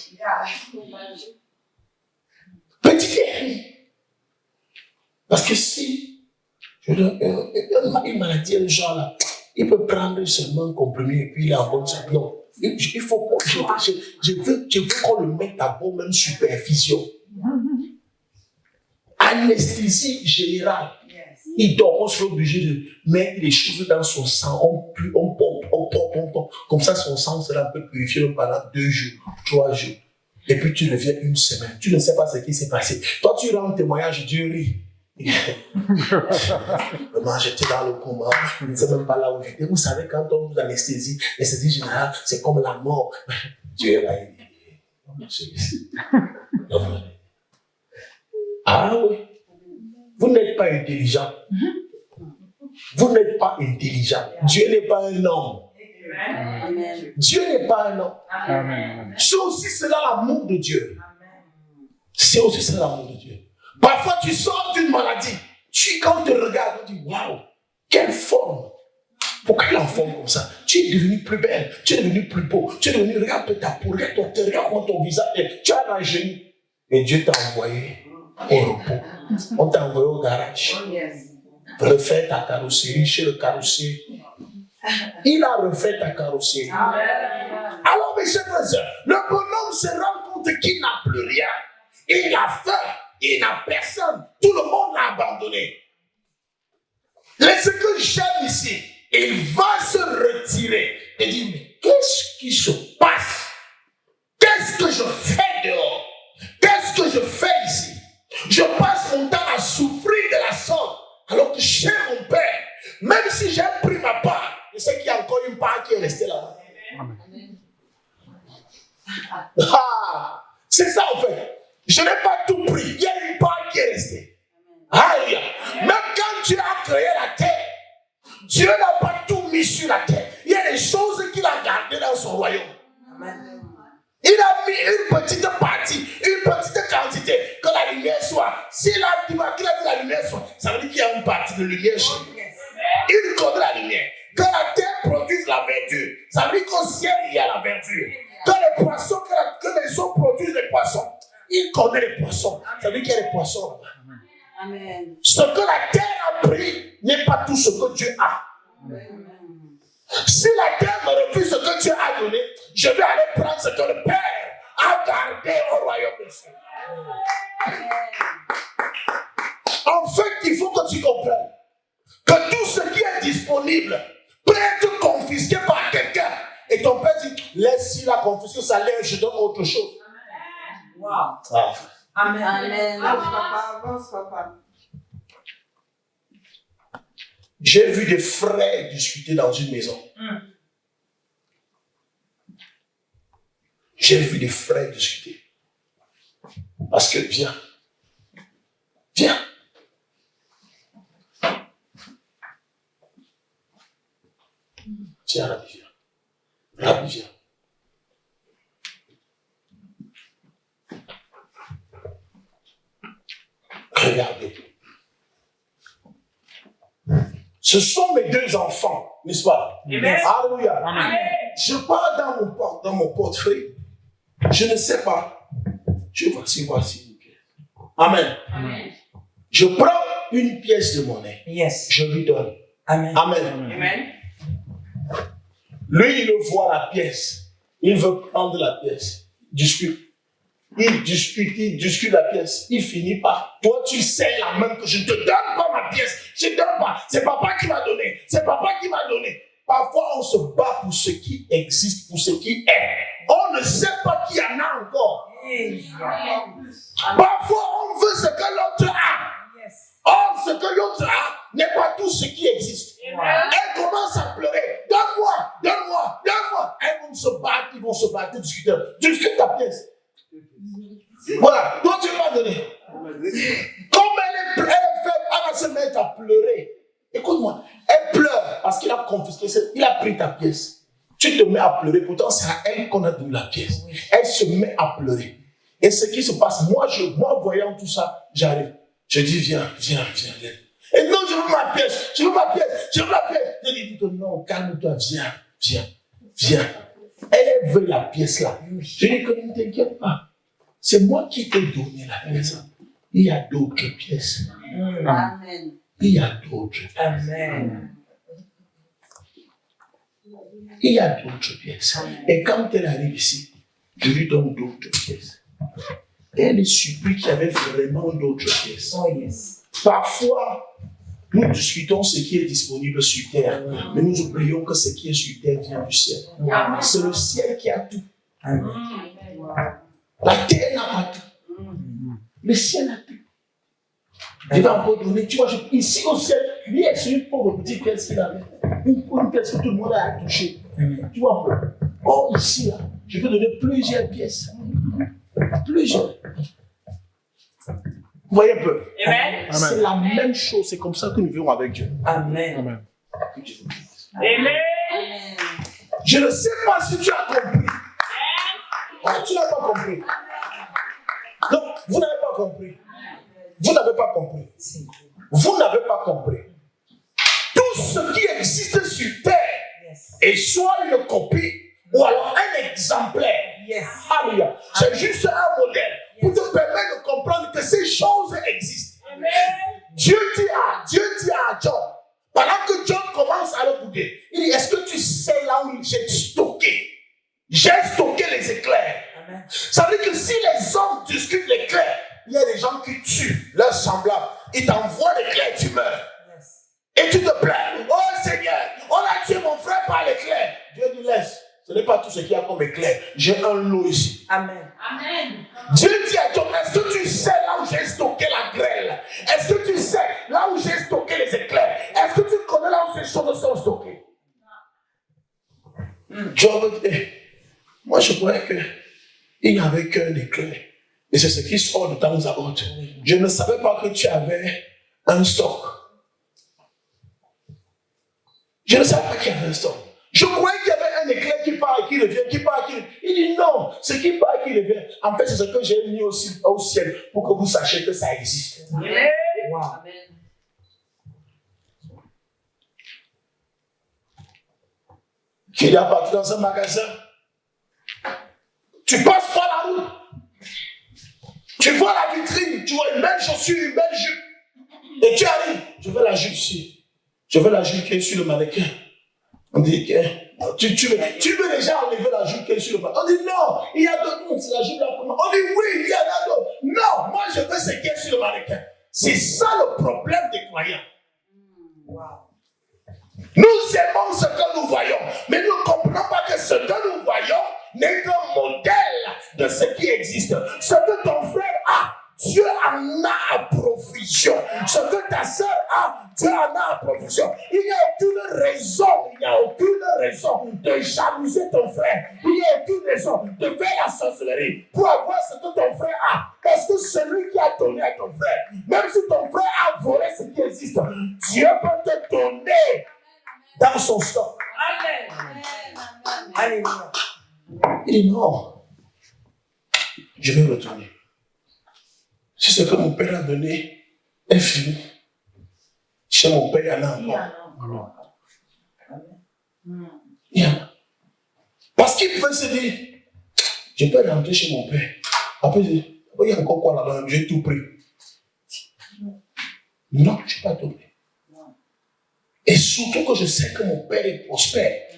Petite hernie. Parce que si une maladie, un genre là, il peut prendre seulement un comprimé et puis il est en bonne santé. Non. Il faut qu'on, je veux qu'on le mette à bon même supervision. Anesthésie générale. Il dort, on sera obligé de mettre les choses dans son sang. On pompe. Comme ça, son sang sera un peu purifié pendant 2 jours, 3 jours. Et puis tu reviens une semaine. Tu ne sais pas ce qui s'est passé. Toi, tu rends témoignage, Dieu rit. Vraiment, j'étais dans le coma. Je ne sais même pas là où j'étais. Vous savez, quand on vous anesthésie, l'anesthésie générale, c'est comme la mort. Dieu est là. Ah oui. Vous n'êtes pas intelligent. Vous n'êtes pas intelligent. Dieu n'est pas un homme. Amen. Dieu n'est pas un homme. Amen. C'est aussi cela l'amour de Dieu. C'est aussi cela l'amour de Dieu. Parfois tu sors d'une maladie. quand on te regarde, on dit, waouh, quelle forme. Pourquoi il a une forme comme ça? Tu es devenu plus belle, tu es devenu plus beau, tu es devenu, regarde ta peau, regarde ton teint, regarde comment ton visage est. Tu as un génie. Et Dieu t'a envoyé au repos. On t'a envoyé au garage. Refais ta carrosserie chez le carrossier. Il a refait ta carrosserie. Alors, mes chers frères, le bonhomme se rend compte qu'il n'a plus rien. Il a faim, il n'a personne. Tout le monde l'a abandonné. Mais ce que j'aime ici, il va se retirer et dire, mais qu'est-ce qui se passe? Qu'est-ce que je fais dehors? Qu'est-ce que je fais ici? Je passe mon temps à souffrir de la sorte, alors que chez mon père, même si j'ai pris ma part, je sais qu'il y a encore une part qui est restée là-bas. Ah, c'est ça en fait. Je n'ai pas tout pris. Il y a une part qui est restée. Alléluia. Même quand Dieu a créé la terre, Dieu n'a pas tout mis sur la terre. Il y a des choses qu'il a gardées dans son royaume. Il a mis une petite partie, une petite quantité, que la lumière soit. S'il a dit que la lumière soit, ça veut dire qu'il y a une partie de lumière chez lui. Il connaît la lumière. Que la terre produise la verdure, ça veut dire qu'au ciel il y a la verdure. Que les poissons, que les eaux produisent les poissons. Il connaît les poissons, ça veut dire qu'il y a des poissons là-bas. Amen. Ce que la terre a pris n'est pas tout ce que Dieu a. Amen. Si la terre me refuse ce que Dieu a donné, je vais aller prendre ce que le Père a gardé au royaume des cieux. En fait, il faut que tu comprennes que tout ce qui est disponible peut être confisqué par quelqu'un. Et ton Père dit, laisse-il la confisquer, ça l'aide, je donne autre chose. Wow. Ah. Amen. Amen. Avance, papa. J'ai vu des frères discuter dans une maison. J'ai vu des frères discuter. Parce que viens. Viens. Viens, Rabbi, viens. Rabbi, viens. Regardez. Ce sont mes deux enfants, n'est-ce pas? Amen. Alléluia. Amen. Je pars dans mon portefeuille. Je ne sais pas. Voici une pièce. Amen. Amen. Je prends une pièce de monnaie. Yes. Je lui donne. Amen. Amen. Amen. Lui, il voit la pièce. Il veut prendre la pièce. Il discute la pièce. Il finit par, toi tu sais la main que je ne te donne pas ma pièce. Je ne donne pas. C'est papa qui m'a donné. C'est papa qui m'a donné. Parfois on se bat pour ce qui existe, pour ce qui est. On ne sait pas qu'il y en a encore. Parfois on veut ce que l'autre a. Or ce que l'autre a n'est pas tout ce qui existe. Elle commence à pleurer. Donne-moi, donne-moi, donne-moi. Elles vont se battre, ils vont se battre, discuter. Discute ta pièce. Voilà, toi tu m'as donné. Comme elle va se mettre à pleurer. Écoute-moi, elle pleure parce qu'il a confisqué, il a pris ta pièce. Tu te mets à pleurer, pourtant c'est à elle qu'on a donné la pièce. Elle se met à pleurer. Et ce qui se passe, moi voyant tout ça, j'arrive. Je dis viens. Et non, je veux ma pièce. Je lui dis que non, calme-toi, viens. Elle veut la pièce là. Je dis que ne t'inquiète pas. C'est moi qui t'ai donné la pièce. Il y a d'autres pièces. Amen. Il y a d'autres pièces. Amen. Il y a d'autres pièces. Et quand elle arrive ici, je lui donne d'autres pièces. Et elle est surprise qu'il y avait vraiment d'autres pièces. Oh yes. Parfois, nous discutons ce qui est disponible sur terre, mais nous oublions que ce qui est sur terre vient du ciel. C'est le ciel qui a tout. Amen. La terre n'a pas tout. Le ciel a tout. Je vais encore donner, tu vois, ici au ciel, lui est sur une pauvre petite pièce qu'il avait. Une pièce que tout le monde a touchée. Tu vois, or ici, là, je vais donner plusieurs pièces. Plusieurs. Vous voyez un peu? Amen. C'est la même chose, c'est comme ça que nous vivons avec Dieu. Amen. Amen. Amen. Je ne sais pas si tu as compris. Oh, tu n'as pas compris. Donc, vous n'avez pas compris. Vous n'avez pas compris. vous n'avez pas compris. Tout ce qui existe sur terre est soit une copie ou alors un exemplaire. Alléluia. C'est juste un modèle pour te permettre de comprendre que ces choses existent. Amen. Dieu dit à John, pendant que John commence à le bouder, il dit, est-ce que tu sais là où j'ai stocké? J'ai stocké les éclairs. Amen. Ça veut dire que si les hommes discutent l'éclair, il y a des gens qui tuent leurs semblables. Ils t'envoient l'éclair, tu meurs. Et tu te plains. Oh Seigneur, on a tué mon frère par l'éclair. Dieu dit, laisse. Ce n'est pas tout ce qu'il y a comme éclair. J'ai un lot ici. Amen. Amen. Dieu dit à Job, est-ce que tu sais là où j'ai stocké la grêle? Est-ce que tu sais là où j'ai stocké les éclairs? Est-ce que tu connais là où ces choses sont stockées? Job dit, moi je croyais qu'il n'y avait qu'un éclair. Et c'est ce qui sort de temps à autre. Je ne savais pas que tu avais un stock. Je ne savais pas qu'il y avait un stock. Je croyais qu'il y avait un éclair qui part et qui revient, qui part et qui revient. Il dit non, ce qui part et qui revient. En fait, c'est ce que j'ai mis au ciel pour que vous sachiez que ça existe. Amen. Wow. Amen. Tu es parti dans un magasin. Tu passes par la route. Tu vois la vitrine, tu vois une belle chaussure, une belle jupe. Et tu arrives. Je veux la jupe ici. Je veux la jupe qui est sur le mannequin. On dit que tu veux déjà enlever la jupe qui est sur le mannequin. On dit non, il y a d'autres mondes, c'est la jupe là. On dit oui, il y en a d'autres. Non, moi je veux ce qui est sur le mannequin. C'est ça le problème des croyants. Nous aimons ce que nous voyons, mais nous ne comprenons pas que ce que nous voyons n'est qu'un modèle de ce qui existe. Ce que ton frère a, Dieu en a à provision. Ce que ta soeur a, Dieu en a à provision. Il n'y a aucune raison de jalouser ton frère. Il n'y a aucune raison de faire la sorcellerie pour avoir ce que ton frère a. Parce que celui qui a donné à ton frère, même si ton frère a volé ce qui existe, Dieu peut te donner dans son stock. Amen. Alléluia. Il dit non, je vais retourner. Si ce que mon père a donné est fini, chez mon père, il y en a encore. Il y en a. Parce qu'il peut se dire, je peux rentrer chez mon père. Après, il y a encore quoi là-bas, j'ai tout pris. Non, je n'ai pas tout pris. Et surtout que je sais que mon père est prospère.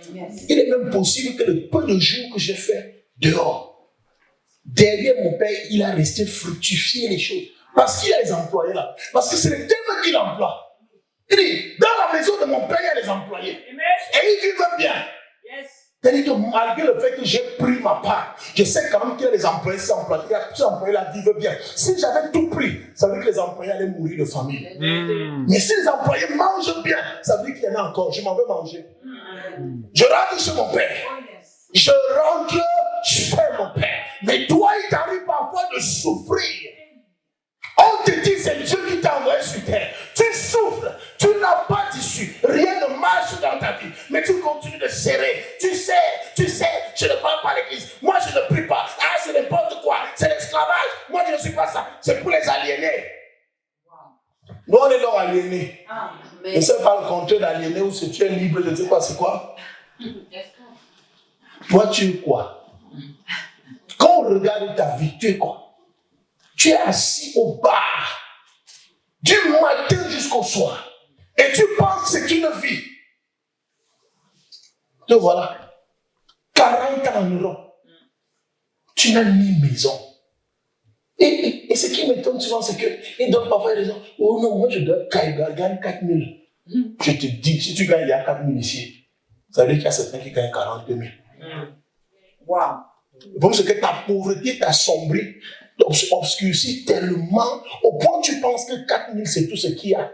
Il est même possible que le peu de jours que j'ai fait dehors, derrière mon père, il a resté fructifier les choses. Parce qu'il y a les employés là. Parce que c'est le thème qu'il emploie. Il dit, dans la maison de mon père, il y a les employés. Et ils vivent bien. C'est-à-dire que malgré le fait que j'ai pris ma part, je sais quand même qu'il y a les employés, ces employés là vivent bien. Si j'avais tout pris, ça veut dire que les employés allaient mourir de famine. Mais si les employés mangent bien, ça veut dire qu'il y en a encore. Je m'en vais manger. Je rentre chez mon père. Je rentre chez mon père. Mais toi, il t'arrive parfois de souffrir. On te dit, c'est Dieu qui t'a envoyé sur terre. Tu souffres, tu n'as pas d'issue. Rien ne marche dans ta vie. Mais tu continues de serrer. Tu sais, je ne parle pas à l'église. Moi, je ne prie pas. Ah, c'est n'importe quoi. C'est l'esclavage. Moi, je ne suis pas ça. C'est pour les aliénés. Nous, on est donc aliénés. Je ne sais pas le contraire d'aliéné ou si tu es libre, je ne sais pas c'est quoi. Toi, tu es quoi? Quand on regarde ta vie, tu es quoi? Tu es assis au bar, du matin jusqu'au soir, et tu penses que c'est une vie. Te voilà, 40 ans en Europe, tu n'as ni maison. Et ce qui m'étonne souvent, c'est qu'ils donnent parfois des gens, oh non, moi je dois gagner 4 000. Je te dis, si tu gagnes il y a 4 000 ici, ça veut dire qu'il y a certains qui gagnent 42 000. Waouh! Parce que ta pauvreté t'assombrit, t'obscurcit tellement au point où tu penses que 4 000 c'est tout ce qu'il y a.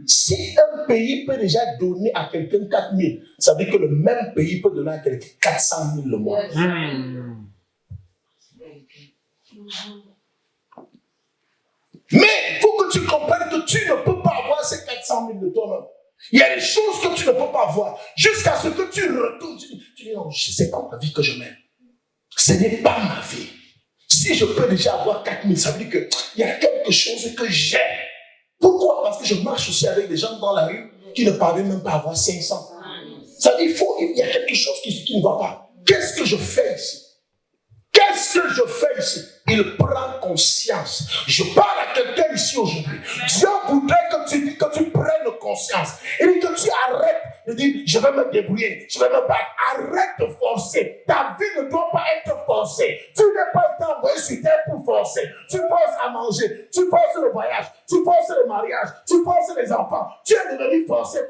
Si un pays peut déjà donner à quelqu'un 4 000, ça veut dire que le même pays peut donner à quelqu'un 400 000 le mois. Mais il faut que tu comprennes que tu ne peux pas avoir ces 400 000 de toi-même. Il y a des choses que tu ne peux pas avoir jusqu'à ce que tu retournes. Tu dis non, ce n'est pas ma vie que je mène. Ce n'est pas ma vie. Si je peux déjà avoir 4 000, ça veut dire qu'il y a quelque chose que j'ai. Pourquoi? Parce que je marche aussi avec des gens dans la rue qui ne parviennent même pas à avoir 500. Ça dit, il y a quelque chose qui ne va pas. Qu'est-ce que je fais ici? Qu'est-ce que je fais ici? Il prend conscience. Je parle à quelqu'un ici aujourd'hui. Dieu voudrait que tu prennes conscience. Il dit que tu arrêtes de dire, je vais me débrouiller, je vais me battre. Arrête de forcer. Ta vie ne doit pas être forcée. Tu n'es pas été envoyé sur terre pour forcer. Tu penses à manger, tu penses le voyage, tu penses le mariage, tu penses les enfants. Tu es devenu forcé.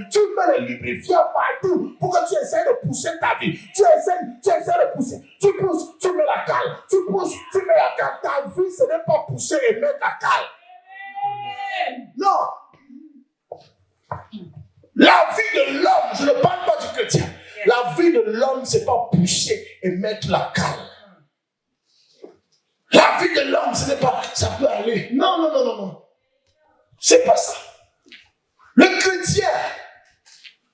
Tu mets les lubrifiants partout pour que tu essaies de pousser ta vie. Tu essaies de pousser. Tu pousses, tu mets la cale. Tu pousses, tu mets la cale. Ta vie, ce n'est pas pousser et mettre la cale. Non. La vie de l'homme, je ne parle pas du chrétien. La vie de l'homme, c'est pas pousser et mettre la cale. La vie de l'homme, ce n'est pas, ça peut aller. Non. C'est pas ça. Le chrétien,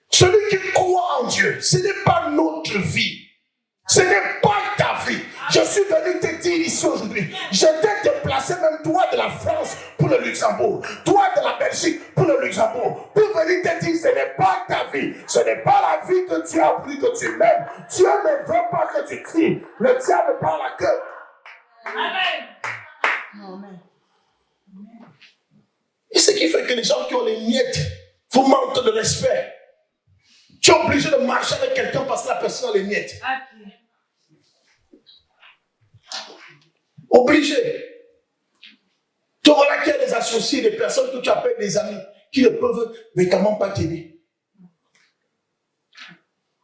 celui qui croit en Dieu, ce n'est pas notre vie. Ce n'est pas ta vie. Je suis venu te dire ici aujourd'hui, je t'ai déplacé même toi de la France pour le Luxembourg, toi de la Belgique pour le Luxembourg, pour venir te dire ce n'est pas ta vie, ce n'est pas la vie que tu as voulu que tu mènes. Dieu ne veut pas que tu cries, le diable parle à cœur. Amen. Et ce qui fait que les gens qui ont les miettes vous manquent de respect. Tu es obligé de marcher avec quelqu'un parce que la personne a les miettes. Obligé. Tu vois qu'il y a des associés, des personnes que tu appelles des amis, qui ne peuvent véritablement pas t'aider.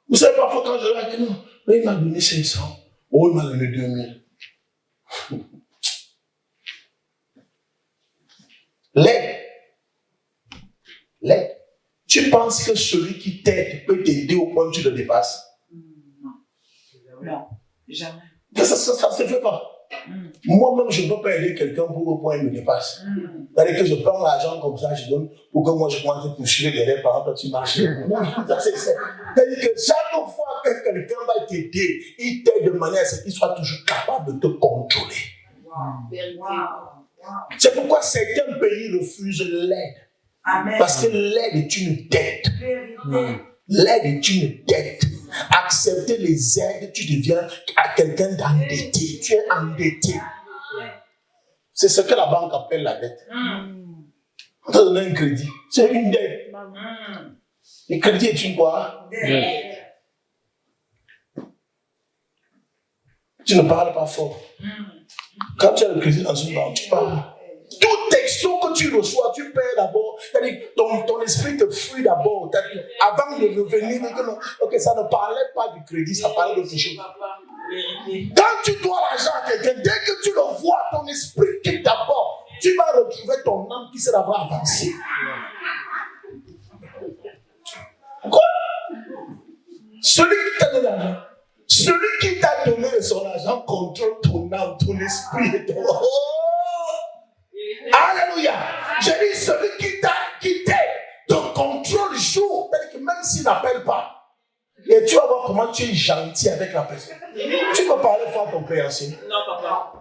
Vous savez, parfois quand je leur dis non, il m'a donné 500, il m'a donné 2000. L'aide. Tu penses que celui qui t'aide peut t'aider au point où tu le dépasses? Non, jamais. Ça ne se fait pas. Moi-même, je ne peux pas aider quelqu'un pour au point où il me dépasse. C'est-à-dire que je prends l'argent comme ça, je donne pour que moi je commence à poursuivre derrière par exemple quand tu marches. C'est-à-dire que chaque fois que quelqu'un va t'aider, il t'aide de manière à ce qu'il soit toujours capable de te contrôler. C'est pourquoi certains pays refusent l'aide. Parce que l'aide est une dette. L'aide est une dette. Accepter les aides, tu deviens à quelqu'un d'endetté. Tu es endetté. C'est ce que la banque appelle la dette. On te donne un crédit. C'est une dette. Le crédit est une quoi? Tu ne parles pas fort. Quand tu as le crédit dans une banque, tu parles. Tout texto que tu reçois, tu payes d'abord. Ton esprit te fuit d'abord. Avant de revenir, ok, ça ne parlait pas du crédit, ça parlait d'autre chose. Quand tu dois l'argent à quelqu'un, dès que tu le vois, ton esprit quitte d'abord. Tu vas retrouver ton âme qui s'est d'abord avancée. Quoi? Celui qui t'a donné l'argent, celui qui t'a donné son argent contrôle ton âme, ton esprit et ton... Alléluia. J'ai dit celui qui t'a quitté te contrôle jour. C'est-à-dire que même s'il n'appelle pas, et tu vas voir comment tu es gentil avec la personne. Tu peux parler fort à ton créancier. Non, papa.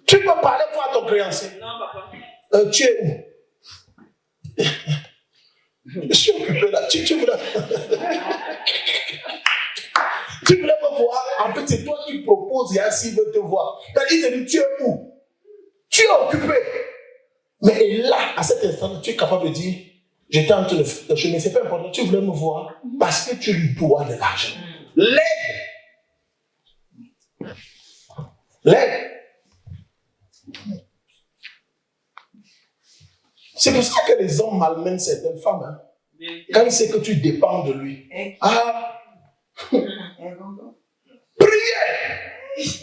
Tu peux parler fort à ton créancier. Non, papa. Tu es où? Je suis occupé là. Tu voulais... Tu voulais me voir. En fait, c'est toi qui proposes et s'il veut te voir. Il te dit, tu es où? Tu es occupé. Mais là, à cet instant, tu es capable de dire, j'étais en train de faire, mais c'est pas important, tu voulais me voir parce que tu lui dois de l'argent. L'aide. C'est pour ça que les hommes malmènent certaines femmes. Hein. Quand il sait que tu dépends de lui.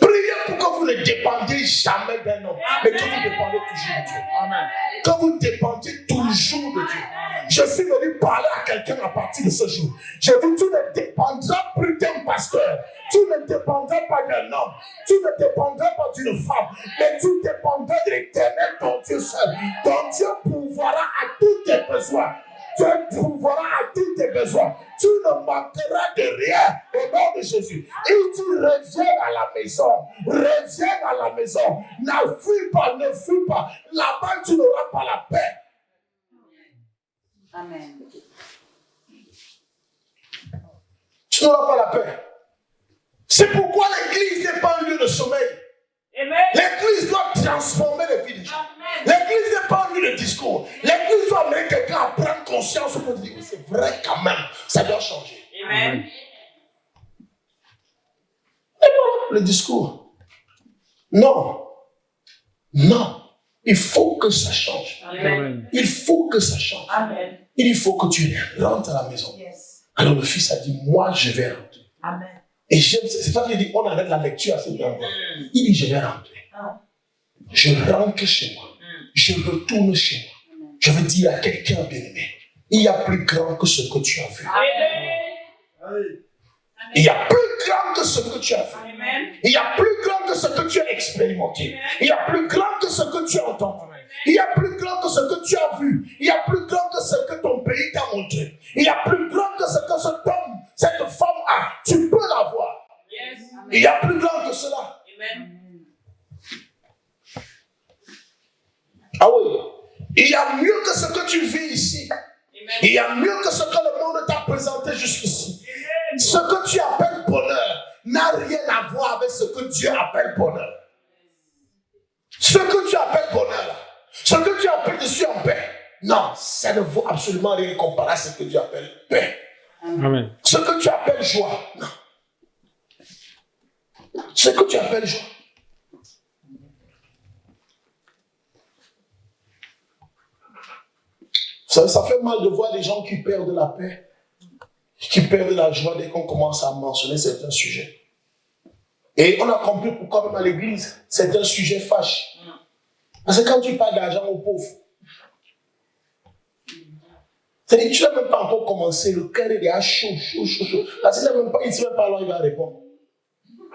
Priez pour que vous ne dépendiez jamais d'un homme, mais que vous dépendez toujours de Dieu. Amen. Que vous dépendiez toujours de Dieu. Je suis venu parler à quelqu'un à partir de ce jour. Je dis, tu ne dépendras plus d'un pasteur. Tu ne dépendras pas d'un homme. Tu ne dépendras pas d'une femme. Mais tu dépendras de l'Éternel, ton Dieu seul. Ton Dieu pourvoira à tous tes besoins. Dieu pourvoira à tous tes besoins. tu ne manqueras de rien au nom de Jésus. Il dit, reviens à la maison. Reviens à la maison. Ne fuis pas, ne fuis pas. Là-bas, tu n'auras pas la paix. Amen. Tu n'auras pas la paix. C'est pourquoi l'église n'est pas un lieu de sommeil. L'église doit transformer les vies des gens. L'église n'est pas un lieu de discours. L'église doit amener quelqu'un à prendre conscience pour dire que c'est vrai quand même. Ça doit changer. Amen. Et pas le discours. Non. Non. Il faut que ça change. Amen. Il faut que ça change. Amen. Il faut que tu rentres à la maison. Yes. Alors le fils a dit, moi je vais rentrer. Amen. Et j'aime, c'est ça qu'il dit, on arrête la lecture à ce moment. Il dit, je vais rentrer. Je rentre chez moi. Je retourne chez moi. Je veux dire à quelqu'un bien-aimé, il y a plus grand que ce que tu as vu. Il y a plus grand que ce que tu as vu. Il y a plus grand que ce que tu as expérimenté. Il y a plus grand que ce que tu as entendu. Il y a plus grand que ce que tu as vu. Il y a plus grand que ce que ton pays t'a montré. Il y a plus grand que ce que cet homme, cette femme a. Tu peux l'avoir. Il y a plus grand que cela. Ah oui. Il y a mieux que ce que tu vis ici. Il y a mieux que ce que le monde t'a présenté jusqu'ici. Ce que tu appelles bonheur n'a rien à voir avec ce que Dieu appelle bonheur. Ce que tu appelles bonheur, ce que tu appelles je suis en paix, non, ça ne vaut absolument rien comparé à ce que Dieu appelle paix. Amen. Ce que tu appelles joie, non. Ce que tu appelles joie. Ça fait mal de voir des gens qui perdent la paix, qui perdent la joie dès qu'on commence à mentionner certains sujets. Et on a compris pourquoi même à l'église, certains sujets fâchent. Parce que quand tu parles d'argent aux pauvres, c'est-à-dire que tu n'as même pas encore commencé, le cœur est déjà chaud. Parce qu'il ne sait même pas alors il va répondre.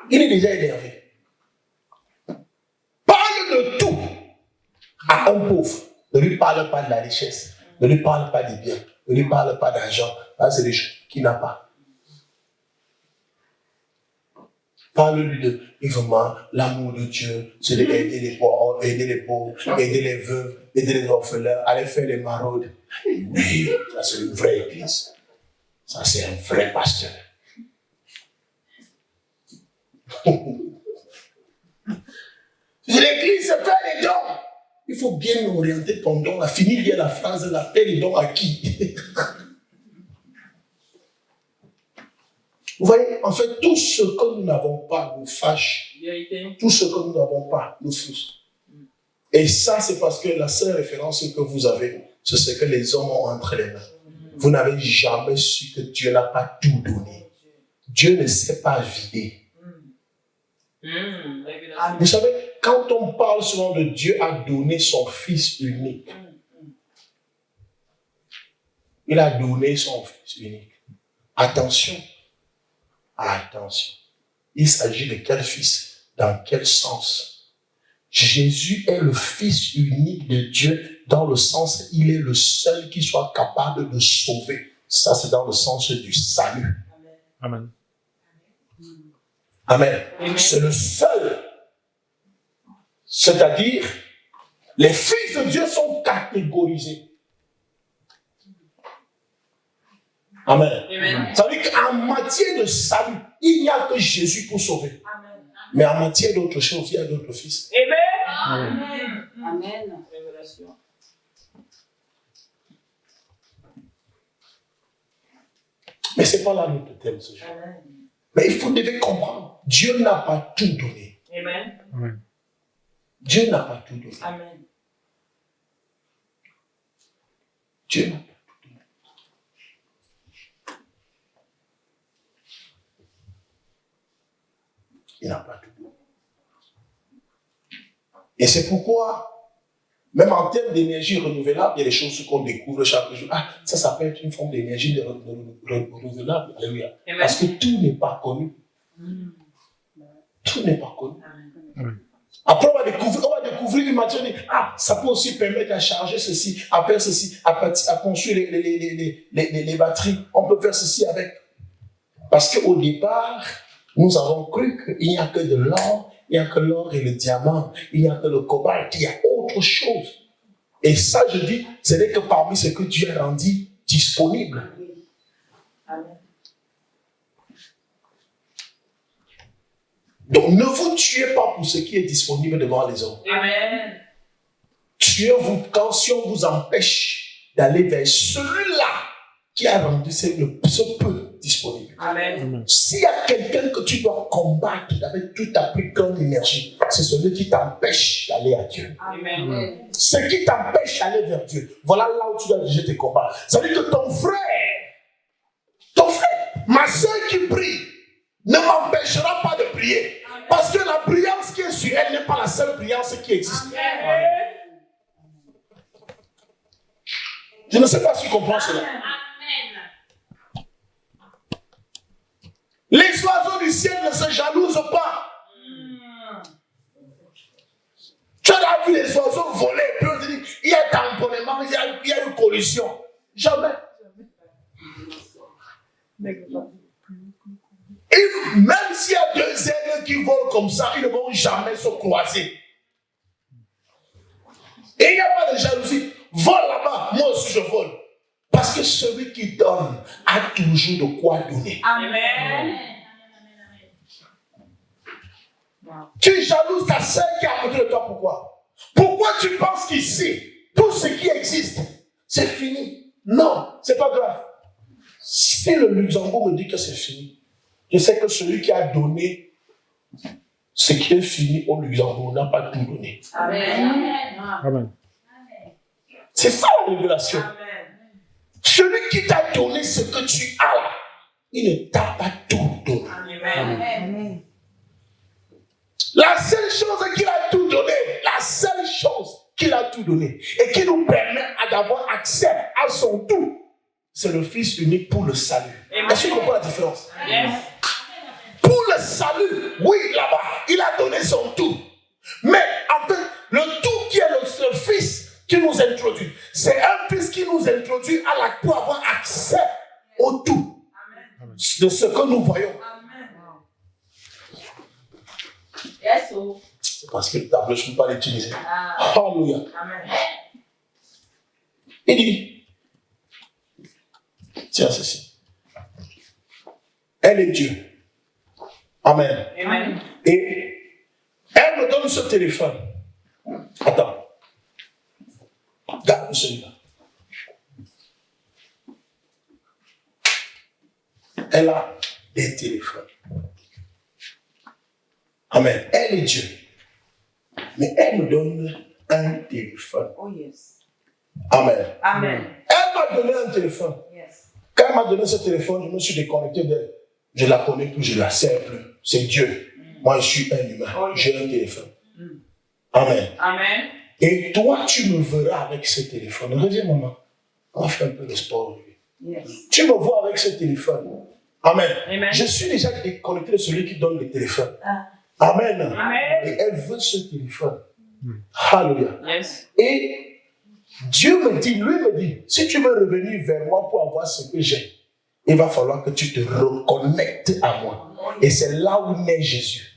Il est déjà énervé. Parle de tout à un pauvre. Ne lui parle pas de la richesse. Ne lui parle pas des biens. Ne lui parle pas d'argent. C'est des choses qu'il n'a pas. Parle-lui de vraiment l'amour de Dieu, c'est d'aider les pauvres, aider les veuves, aider les orphelins, aller faire les maraudes. Oui, ça c'est une vraie église. Ça c'est un vrai pasteur. L'église, c'est faire les dons. Il faut bien orienter ton don. À finir bien la phrase, la paix les dons à qui? Vous voyez, en fait, tout ce que nous n'avons pas nous fâche. Tout ce que nous n'avons pas nous frustre. Et ça, c'est parce que la seule référence que vous avez, c'est ce que les hommes ont entre les mains. Vous n'avez jamais su que Dieu n'a pas tout donné. Dieu ne s'est pas vidé. Vous savez, quand on parle souvent de Dieu a donné son Fils unique, il a donné son Fils unique. Attention. Attention. Il s'agit de quel Fils? Dans quel sens? Jésus est le Fils unique de Dieu dans le sens, il est le seul qui soit capable de sauver. Ça, c'est dans le sens du salut. Amen. Amen. C'est le seul. C'est-à-dire, les fils de Dieu sont catégorisés. Amen. Ça veut dire qu'en matière de salut, il n'y a que Jésus pour sauver. Amen. Mais en matière d'autres choses, il y a d'autres fils. Amen. Amen. Amen. Révélation. Mais ce n'est pas là notre thème ce jour. Mais vous devez comprendre, Dieu n'a pas tout donné. Amen. Amen. Dieu n'a pas tout donné. Amen. Dieu n'a pas. Il n'a pas tout donné. Et c'est pourquoi, même en termes d'énergie renouvelable, il y a des choses qu'on découvre chaque jour. Ah, ça peut être une forme d'énergie renouvelable. Alléluia. Parce que tout n'est pas connu. Tout n'est pas connu. Après, on va découvrir matériau, on dit, ah, ça peut aussi permettre à charger ceci, à faire ceci, à construire les batteries. On peut faire ceci avec. Parce qu'au départ, nous avons cru qu'il n'y a que de l'or, il n'y a que l'or et le diamant, il n'y a que le cobalt, il y a autre chose. Et ça, je dis, ce n'est que parmi ce que Dieu a rendu disponible. Amen. Donc, ne vous tuez pas pour ce qui est disponible devant les hommes. Amen. Tuez-vous quand si on vous empêche d'aller vers celui-là qui a rendu ce peu disponible. Amen. S'il y a quelqu'un que tu dois combattre avec toute ta plus grande énergie, c'est celui qui t'empêche d'aller à Dieu. Amen. Ce qui t'empêche d'aller vers Dieu. Voilà là où tu dois diriger tes combats. Ça veut dire que ton frère, ma soeur qui prie, ne m'empêchera pas de prier. Parce que la brillance qui est sur elle n'est pas la seule brillance qui existe. Amen. Je ne sais pas si tu comprends cela. Les oiseaux du ciel ne se jalousent pas. Tu as vu les oiseaux voler, puis on te dit, il y a tamponnement, il y a une collision. Jamais. Et même s'il y a deux aigles qui volent comme ça, ils ne vont jamais se croiser. Et il n'y a pas de jalousie. Vole là-bas, moi aussi je vole. Parce que celui qui donne a toujours de quoi donner. Amen. Tu jalouses ta sœur qui est à côté de toi, pourquoi? Pourquoi tu penses qu'ici, tout ce qui existe, c'est fini? Non, c'est pas grave. Si le Luxembourg me dit que c'est fini, je sais que celui qui a donné ce qui est fini au Luxembourg n'a pas tout donné. Amen. Amen. C'est ça la révélation. Amen. Celui qui t'a donné ce que tu as là, il ne t'a pas tout donné. Amen. La seule chose qu'il a tout donné, la seule chose qu'il a tout donné et qui nous permet d'avoir accès à son tout, c'est le Fils unique pour le salut. Est-ce que tu comprends la différence? Yes. Pour le salut, oui, là-bas, il a donné son tout. Mais en fait, le tout qui est le Fils qui nous introduit, c'est un Fils qui nous introduit pour avoir accès au tout. Amen. De ce que nous voyons. Amen. Yes. Oh. C'est parce que le tableau, je ne peux pas l'utiliser. Ah. Alléluia. Amen. Il dit, tiens ceci. Elle est Dieu. Amen. Amen. Et elle me donne ce téléphone. Attends. Garde celui-là. Elle a des téléphones. Amen. Elle est Dieu. Mais elle me donne un téléphone. Oh yes. Amen. Amen. Elle m'a donné un téléphone. Yes. Quand elle m'a donné ce téléphone, je me suis déconnecté d'elle. Je ne la connais plus, je ne la sers plus. C'est Dieu. Moi, je suis un humain. Oh, yes. J'ai un téléphone. Amen. Amen. Et toi, tu me verras avec ce téléphone. Reviens, maman. On fait un peu de sport. Yes. Tu me vois avec ce téléphone. Amen. Amen. Je suis déjà déconnecté de celui qui donne le téléphone. Ah. Amen. Amen. Et elle veut ce téléphone. Alléluia. Yes. Et Dieu me dit, lui me dit, si tu veux revenir vers moi pour avoir ce que j'ai, il va falloir que tu te reconnectes à moi. Et c'est là où naît Jésus.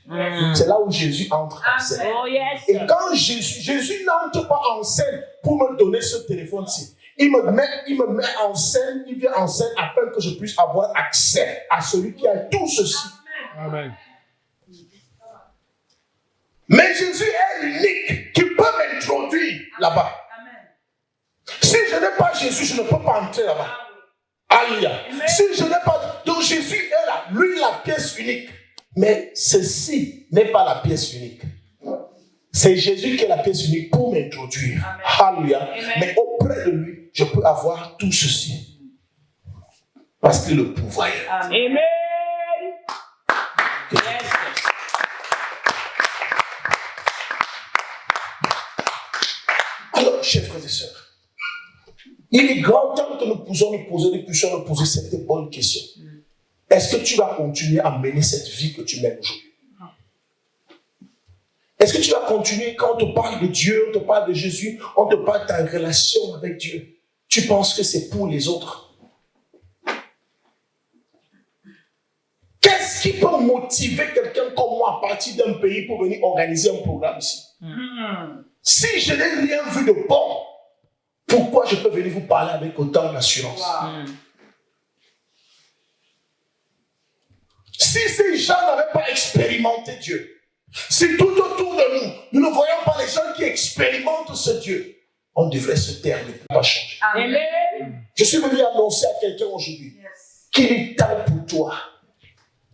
C'est là où Jésus entre en scène. Oh yes. Et quand Jésus n'entre pas en scène pour me donner ce téléphone-ci, il me met en scène, il vient en scène afin que je puisse avoir accès à celui qui a tout ceci. Amen. Mais Jésus est l'unique qui peut m'introduire là-bas. Amen. Si je n'ai pas Jésus, je ne peux pas entrer là-bas. Alléluia. Si je n'ai pas... Donc Jésus est là, lui la pièce unique. Mais ceci n'est pas la pièce unique. C'est Jésus qui est la pièce unique pour m'introduire. Alléluia. Mais auprès de lui, je peux avoir tout ceci. Parce qu'il est le pouvoir. Amen. Yes. Alors, chers frères et sœurs, il est grand temps que nous puissions nous poser cette bonne question. Est-ce que tu vas continuer à mener cette vie que tu mènes aujourd'hui? Est-ce que tu vas continuer quand on te parle de Dieu, on te parle de Jésus, on te parle de ta relation avec Dieu? Tu penses que c'est pour les autres? Qu'est-ce qui peut motiver quelqu'un comme moi à partir d'un pays pour venir organiser un programme ici? Si je n'ai rien vu de bon, pourquoi je peux venir vous parler avec autant d'assurance? Si ces gens n'avaient pas expérimenté Dieu, si tout autour de nous, nous ne voyons pas les gens qui expérimentent ce Dieu, on devrait se taire, ne peut pas changer. Amen. Je suis venu annoncer à quelqu'un aujourd'hui qu'il est temps pour toi,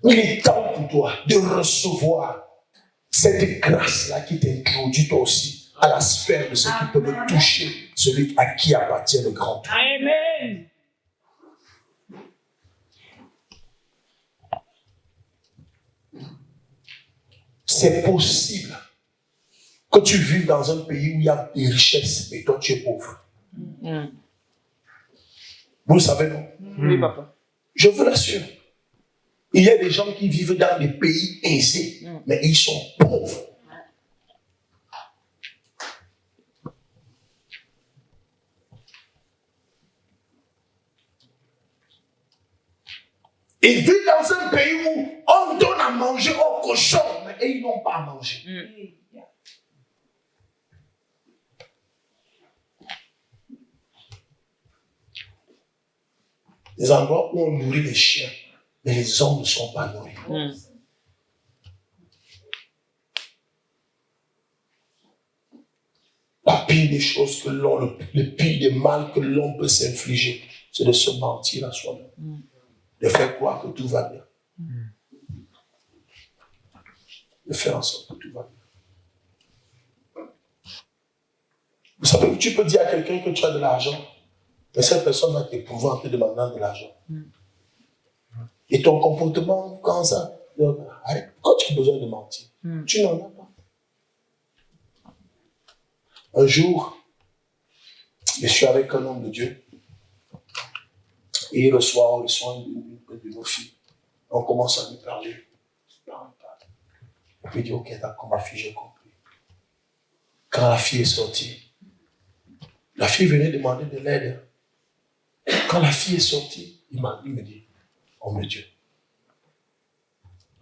il est temps pour toi de recevoir cette grâce-là qui t'introduit toi aussi à la sphère de ce qui peut me toucher, celui à qui appartient le grand tout. Amen. C'est possible que tu vives dans un pays où il y a des richesses, mais toi tu es pauvre. Vous le savez, non? Oui, papa. Je vous l'assure. Il y a des gens qui vivent dans des pays aisés, mais ils sont pauvres. Ils vivent dans un pays où on donne à manger aux cochons, mais ils n'ont pas à manger. Des endroits où on nourrit les chiens, mais les hommes ne sont pas nourris. La pire des choses que l'on, le pire des mal que l'on peut s'infliger, c'est de se mentir à soi-même. De faire croire que tout va bien. De faire en sorte que tout va bien. Vous savez, tu peux dire à quelqu'un que tu as de l'argent, mais cette personne va t'éprouver en te demandant de l'argent. Et ton comportement, quand ça, arrête, quand tu as besoin de mentir, tu n'en as pas. Un jour, je suis avec un homme de Dieu. Et le soir, le soir de nos filles, on commence à lui parler. On lui dit, ok, d'accord, ma fille, j'ai compris. Quand la fille est sortie, la fille venait demander de l'aide. Quand la fille est sortie, il me dit, oh mon Dieu,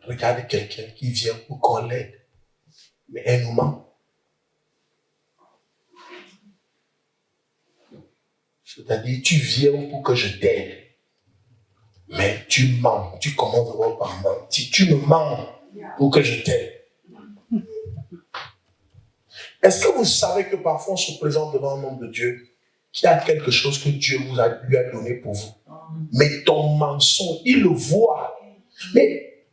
regarde quelqu'un qui vient pour qu'on l'aide, mais elle nous ment. C'est-à-dire, tu viens pour que je t'aide. Mais tu mens, tu commences d'abord par mentir. Tu me mens pour que je t'aide. Est-ce que vous savez que parfois on se présente devant un homme de Dieu qui a quelque chose que Dieu lui a donné pour vous? Mais ton mensonge, il le voit. Mais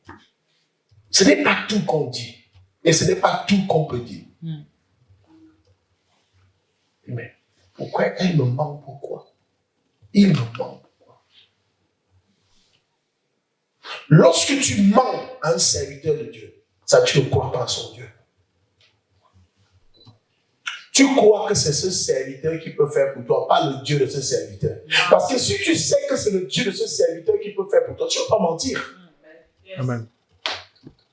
ce n'est pas tout qu'on dit. Et ce n'est pas tout qu'on peut dire. Mais pourquoi elle me ment? Pourquoi? Il me ment. Lorsque tu mens à un serviteur de Dieu, ça tu ne crois pas à son Dieu. Tu crois que c'est ce serviteur qui peut faire pour toi, pas le Dieu de ce serviteur. Parce que si tu sais que c'est le Dieu de ce serviteur qui peut faire pour toi, tu ne vas pas mentir. Amen.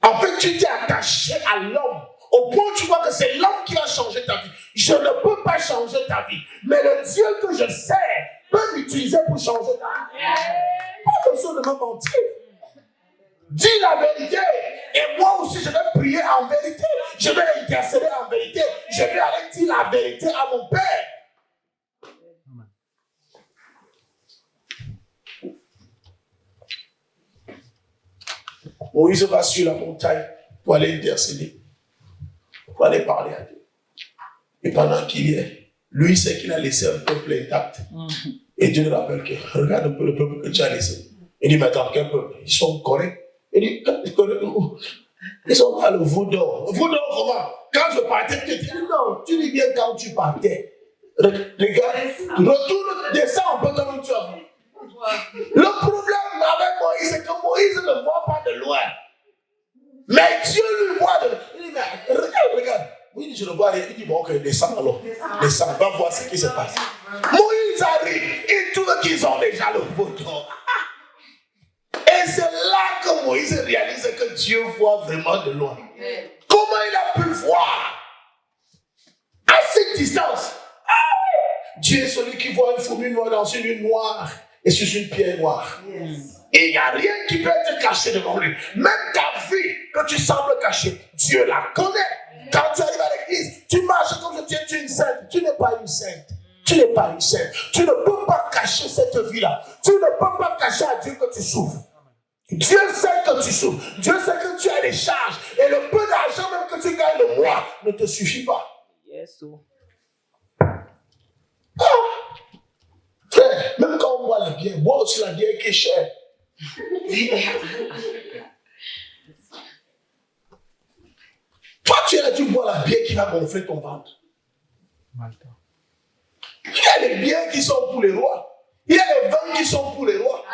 En fait, tu t'es attaché à l'homme au point où tu vois que c'est l'homme qui a changé ta vie. Je ne peux pas changer ta vie, mais le Dieu que je sers peut m'utiliser pour changer ta vie. Pas besoin de me mentir. Dis la vérité. Et moi aussi, je vais prier en vérité. Je vais intercéder en vérité. Je vais aller dire la vérité à mon Père. Moïse va sur la montagne pour aller intercéder, pour aller parler à Dieu. Et pendant qu'il y est, lui sait qu'il a laissé un peuple intact. Et Dieu le rappelle que regarde un peu le peuple que tu as laissé. Il dit, mais attends, quel peuple? Ils sont corrects. Il dit, ils sont pas le veau d'or. Le veau d'or, comment? Quand je partais, tu dis, non, tu dis bien quand tu partais. Regarde, retourne, descends un peu comme tu as vu. Le problème avec Moïse, c'est que Moïse ne voit pas de loin. Mais Dieu lui voit de loin. Il dit, mais regarde. Oui, je ne vois rien. Il dit, bon, ok, descends alors. Descends, va voir ce qui se passe. Moïse arrive, il trouve qu'ils ont déjà le veau d'or. Et Et c'est là que Moïse réalise que Dieu voit vraiment de loin. Comment il a pu voir à cette distance? Dieu est celui qui voit une fourmi noire dans une nuit noire et sur une pierre noire. Et il n'y a rien qui peut être caché devant lui. Même ta vie que tu sembles cacher, Dieu la connaît. Quand tu arrives à l'église, tu marches comme si tu es une sainte. Tu n'es pas une sainte. Tu n'es pas une sainte. Tu ne peux pas cacher cette vie-là. Tu ne peux pas cacher à Dieu que tu souffres. Dieu sait que tu souffres. Dieu sait que tu as des charges. Et le peu d'argent même que tu gagnes le mois ne te suffit pas. Frère, même quand on boit la bière, bois aussi la bière qui est chère. Toi, tu as dû boire la bière qui va gonfler ton ventre. Il y a des bières qui sont pour les rois. Il y a des vins qui sont pour les rois.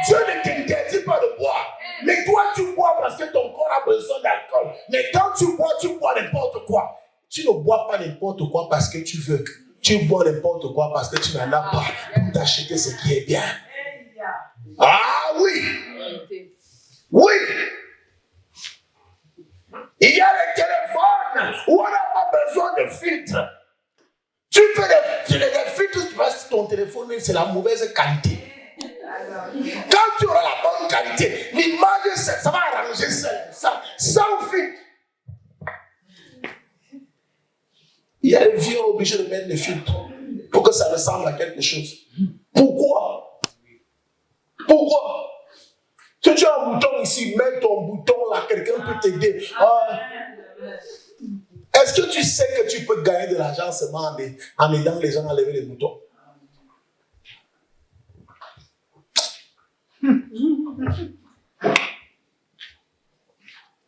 Dieu ne t'interdit pas de boire. Mais toi, tu bois parce que ton corps a besoin d'alcool. Mais quand tu bois n'importe quoi. Tu ne bois pas n'importe quoi parce que tu veux. Tu bois n'importe quoi parce que tu n'en as pas pour t'acheter ce qui est bien. Ah oui! Oui! Il y a les téléphones où on n'a pas besoin de filtre. Tu fais des filtres parce que ton téléphone, c'est la mauvaise qualité. Quand tu auras la bonne qualité, l'image, ça va arranger ça sans filtre. Il y a les vieux obligés de mettre des filtres pour que ça ressemble à quelque chose. Pourquoi? Pourquoi? Si tu as un bouton ici, mets ton bouton là, quelqu'un peut t'aider. Est-ce que tu sais que tu peux gagner de l'argent seulement en aidant les gens à lever les boutons?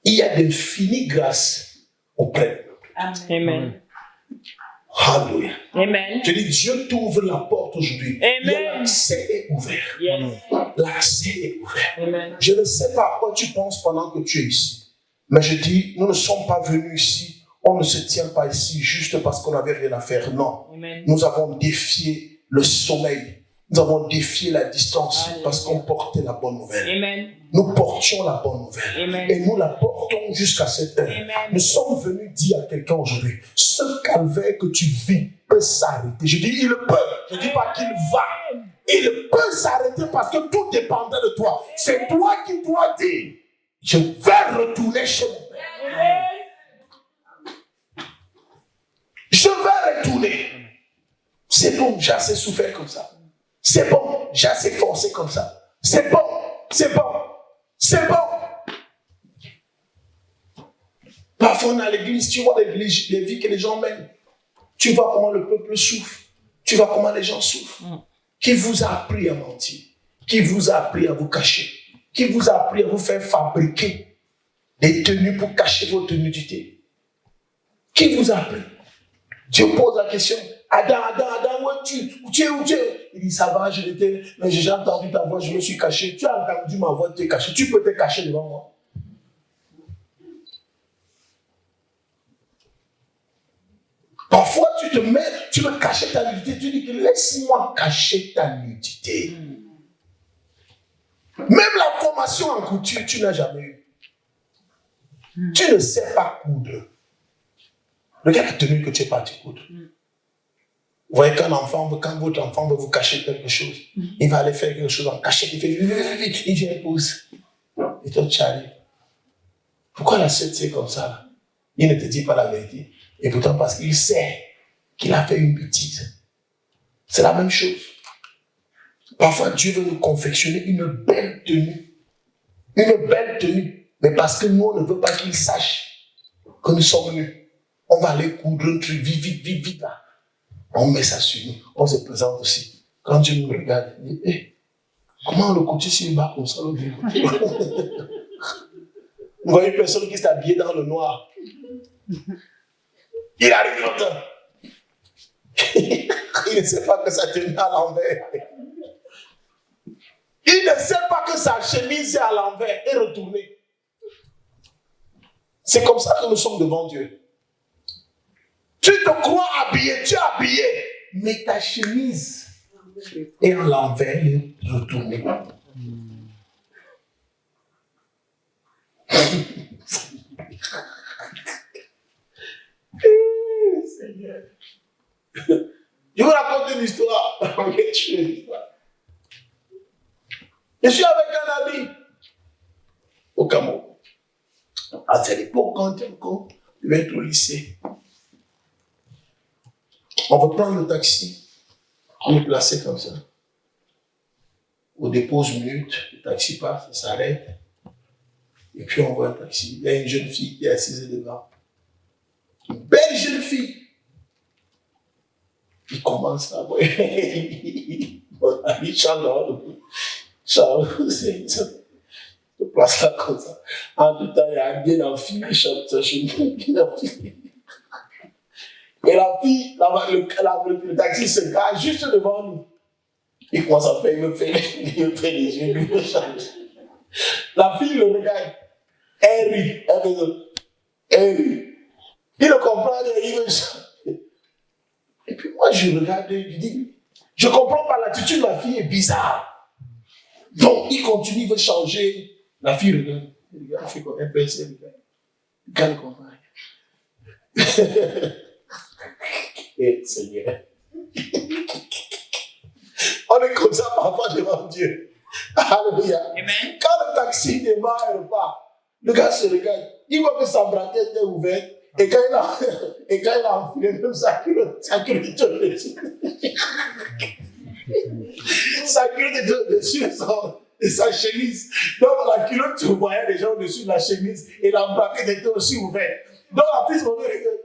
Il y a d'infinies grâces auprès de nous. Amen. Alléluia. Amen. Je dis, Dieu t'ouvre la porte aujourd'hui. L'accès est ouvert. Yes. L'accès est ouvert. Amen. Je ne sais pas à quoi tu penses pendant que tu es ici. Mais je dis, nous ne sommes pas venus ici. On ne se tient pas ici juste parce qu'on n'avait rien à faire. Non. Amen. Nous avons défié le sommeil. Nous avons défié la distance parce qu'on portait la bonne nouvelle. Amen. Nous portions la bonne nouvelle. Amen. Et nous la portons jusqu'à cette heure. Amen. Nous sommes venus dire à quelqu'un aujourd'hui, ce calvaire que tu vis peut s'arrêter. Je dis, il peut. Je ne dis pas qu'il va. Il peut s'arrêter parce que tout dépendait de toi. C'est toi qui dois dire, je vais retourner chez mon Père. Amen. Je vais retourner. C'est bon, j'ai assez souffert comme ça. C'est bon, j'ai assez forcé comme ça. C'est bon, c'est bon, c'est bon. Parfois on est à l'église, tu vois les vies que les gens mènent. Tu vois comment le peuple souffre. Tu vois comment les gens souffrent. Qui vous a appris à mentir? Qui vous a appris à vous cacher? Qui vous a appris à vous faire fabriquer des tenues pour cacher votre nudité? Qui vous a appris? Dieu pose la question. Adam, où es-tu? Où tu es? Il dit, ça va, mais j'ai entendu ta voix, je me suis caché. Tu as entendu ma voix, tu es caché. Tu peux te cacher devant moi. Parfois, tu veux cacher ta nudité. Tu dis que laisse-moi cacher ta nudité. Même la formation en couture, tu n'as jamais eu. Tu ne sais pas coudre. Regarde la tenue que tu es parti coudre. Vous voyez qu'un enfant, quand votre enfant veut vous cacher quelque chose, il va aller faire quelque chose en cachette, il fait vite, il vient pose. Et toi, tu arrives. Pourquoi la sœur c'est comme ça là? Il ne te dit pas la vérité. Et pourtant, parce qu'il sait qu'il a fait une bêtise. C'est la même chose. Parfois, Dieu veut nous confectionner une belle tenue. Une belle tenue. Mais parce que nous, on ne veut pas qu'il sache que nous sommes nus. On va aller coudre un truc vite là. On met ça sur nous. On se présente aussi. Quand Dieu nous regarde, il dit, hey, comment le côté s'il bat comme ça? Vous voyez une personne qui s'est habillée dans le noir. Il arrive longtemps. Il ne sait pas que sa tenue est à l'envers. Il ne sait pas que sa chemise est à l'envers et retournée. C'est comme ça que nous sommes devant Dieu. Tu te crois habillé, tu es habillé, mais ta chemise est à l'envers et retournée. Je vous raconte une histoire. Je suis avec un ami au Cameroun. À cette époque, quand je vais être au lycée, on veut prendre le taxi, on est placé comme ça. On dépose une minute, le taxi passe, il s'arrête, et puis on voit un taxi. Il y a une jeune fille qui est assise devant. Une belle jeune fille. Il commence à voir. Mon ami Charles, c'est je place là comme ça. En tout temps, il y a un bien enfilé, il chante sa chemise, bien enfilé. Et la fille, le taxi se gare juste devant nous. Il commence à faire, il me fait les yeux, il me change. La fille le regarde, elle rit, elle rit. Il ne comprend rien, il me change. Et puis moi, je regarde, je dis, je ne comprends pas l'attitude de la fille est bizarre. Donc, il continue, il veut changer. La fille regarde, elle fait quoi? Elle baisse, elle regarde. Elle comprend rien. Et Seigneur. On est comme ça parfois devant Dieu. Alléluia. Amen. Quand le taxi démarre et repart, le gars se regarde. Il voit que sa braquette était ouverte. Et quand il a enfilé même sa culotte dessus. Sa culotte dessus et sa chemise. Donc la culotte, tu voyais déjà au-dessus de la chemise et la braquette était aussi ouverte. Donc la fille se regarde.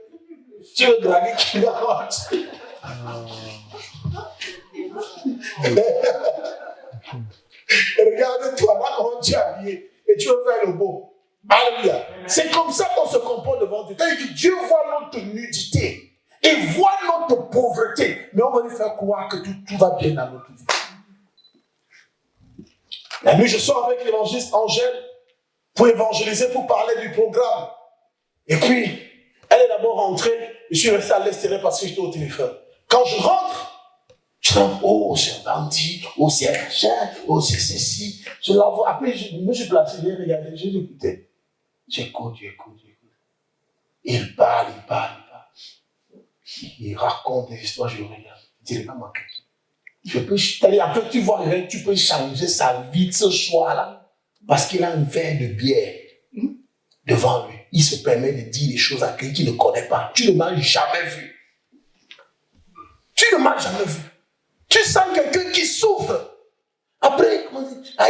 Tu veux draguer qui va. Regarde-toi là comment tu es habillé et tu veux faire le beau. Alléluia. C'est comme ça qu'on se comporte devant Dieu. C'est-à-dire que Dieu voit notre nudité et voit notre pauvreté, mais on va lui faire croire que tout va bien dans notre vie. La nuit, je sors avec l'évangéliste Angèle pour évangéliser, pour parler du programme. Et puis, elle est d'abord rentrée. Je suis resté à l'extérieur parce que j'étais au téléphone. Quand je rentre, je dis, oh, c'est un bandit, oh, c'est un machin, oh, c'est ceci. Je la vois. Après, je me suis placé, j'ai regardé, j'ai écouté. J'écoute. Il parle. Il raconte des histoires, je regarde. Je dis, pas manqué. Après, tu vois, tu peux changer sa vie ce soir-là. Parce qu'il a un verre de bière devant lui. Il se permet de dire des choses à quelqu'un qui ne connaît pas. Tu ne m'as jamais vu. Tu sens quelqu'un qui souffre. Après,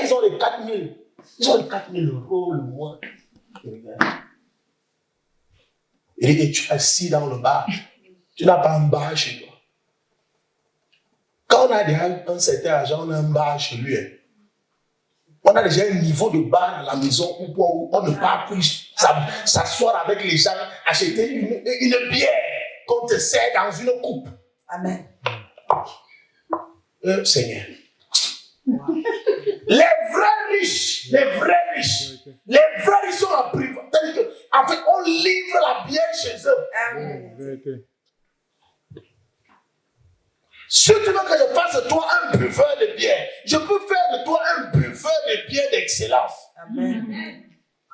ils ont les 4 000. Ils ont les 4 000 euros le mois. Et tu es assis dans le bar. Tu n'as pas un bar chez toi. Quand on a déjà un certain argent, on a un bar chez lui. On a déjà un niveau de bar à la maison où on ne peut plus s'asseoir avec les gens, acheter une bière qu'on te sert dans une coupe. Amen. Seigneur. Wow. Les vrais riches sont en privation. C'est-à-dire qu'en fait, on livre la bière chez eux. Amen. Si tu veux que je fasse de toi un buveur de bière, je peux faire de toi un buveur de bière d'excellence. Amen.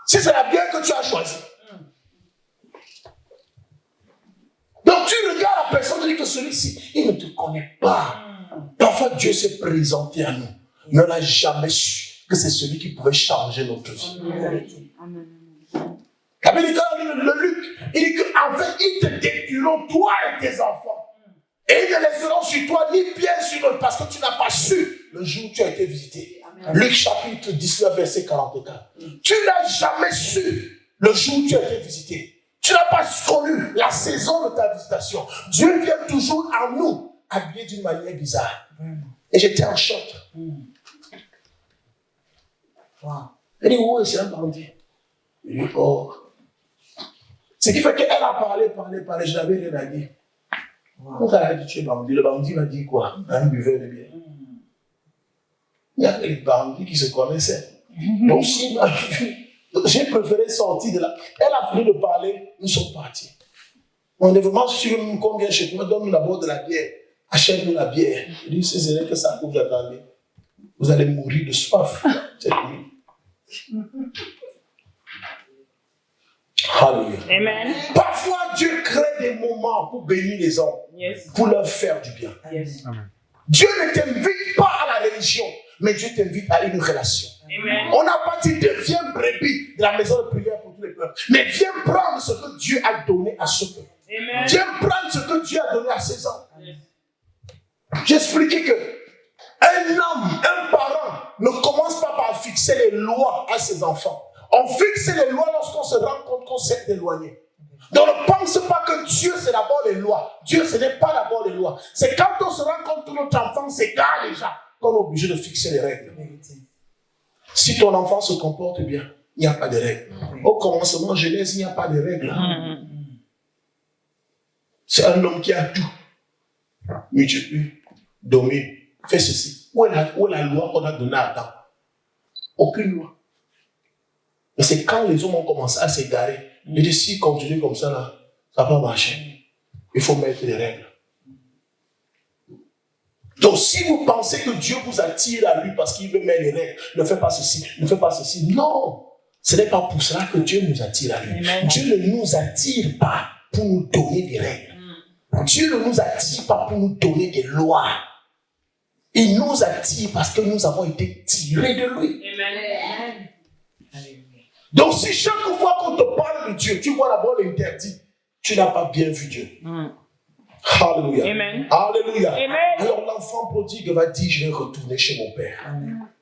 Si c'est la bière que tu as choisie. Donc tu regardes la personne et dis que celui-ci, il ne te connaît pas. Parfois Dieu s'est présenté à nous, mais on n'a jamais su que c'est celui qui pouvait changer notre vie. La Bible dit le Luc, il dit qu'en fait, ils te détruiront, toi et tes enfants. Et ils ne laisseront sur toi ni pierre sur eux, parce que tu n'as pas su le jour où tu as été visité. Amen. Luc chapitre 19, verset 44. Tu n'as jamais su le jour où tu as été visité. Tu n'as pas connu la saison de ta visitation. Dieu vient toujours à nous, habillé d'une manière bizarre. Et j'étais en choc. Wow. Elle dit, oh, c'est un bandit. Il dit, oh. Ce qui fait qu'elle a parlé, je n'avais rien à dire. Quand elle a dit, tu es bandit, le bandit m'a dit quoi? Un buveur de bière. Il y a des bandits qui se connaissaient. Donc, j'ai préféré sortir de là. Elle a fini de parler, nous sommes partis. On est vraiment sûr combien chez toi, donne-nous d'abord de la bière. Achète-nous la bière. Je dis, c'est que ça vous attendez. Vous allez mourir de soif cette nuit. Alléluia. Amen. Parfois, Dieu crée des moments pour bénir les hommes, Yes. pour leur faire du bien. Yes. Amen. Dieu ne t'invite pas à la religion, mais Dieu t'invite à une relation. Amen. On n'a pas dit deviens brebis de la maison de prière pour tous les peuples, mais viens prendre ce que Dieu a donné à ce peuple. Amen. Viens prendre ce que Dieu a donné à ses hommes. J'ai expliqué que un homme, un parent ne commence pas par fixer les lois à ses enfants. On fixe les lois lorsqu'on se rend compte qu'on s'est éloigné. Donc ne pense pas que Dieu c'est d'abord les lois. Dieu ce n'est pas d'abord les lois. C'est quand on se rend compte que notre enfant s'égare déjà qu'on est obligé de fixer les règles. Si ton enfant se comporte bien, il n'y a pas de règles. Au commencement, Genèse, il n'y a pas de règles. C'est un homme qui a tout. Multiplie, domine, fait ceci. Où est la loi qu'on a donnée à Adam? Aucune loi. Mais c'est quand les hommes ont commencé à s'égarer. Et de s'ils continuent comme ça, là, ça va pas marcher. Il faut mettre des règles. Donc, si vous pensez que Dieu vous attire à lui parce qu'il veut mettre les règles, ne fais pas ceci, ne fais pas ceci. Non, ce n'est pas pour cela que Dieu nous attire à lui. Amen. Dieu ne nous attire pas pour nous donner des règles. Dieu ne nous attire pas pour nous donner des lois. Il nous attire parce que nous avons été tirés de lui. Amen. Donc, si chaque fois qu'on te parle de Dieu, tu vois d'abord l'interdit, tu n'as pas bien vu Dieu. Alléluia. Amen. Alléluia. Amen. Alors l'enfant prodigue va dire, je vais retourner chez mon père.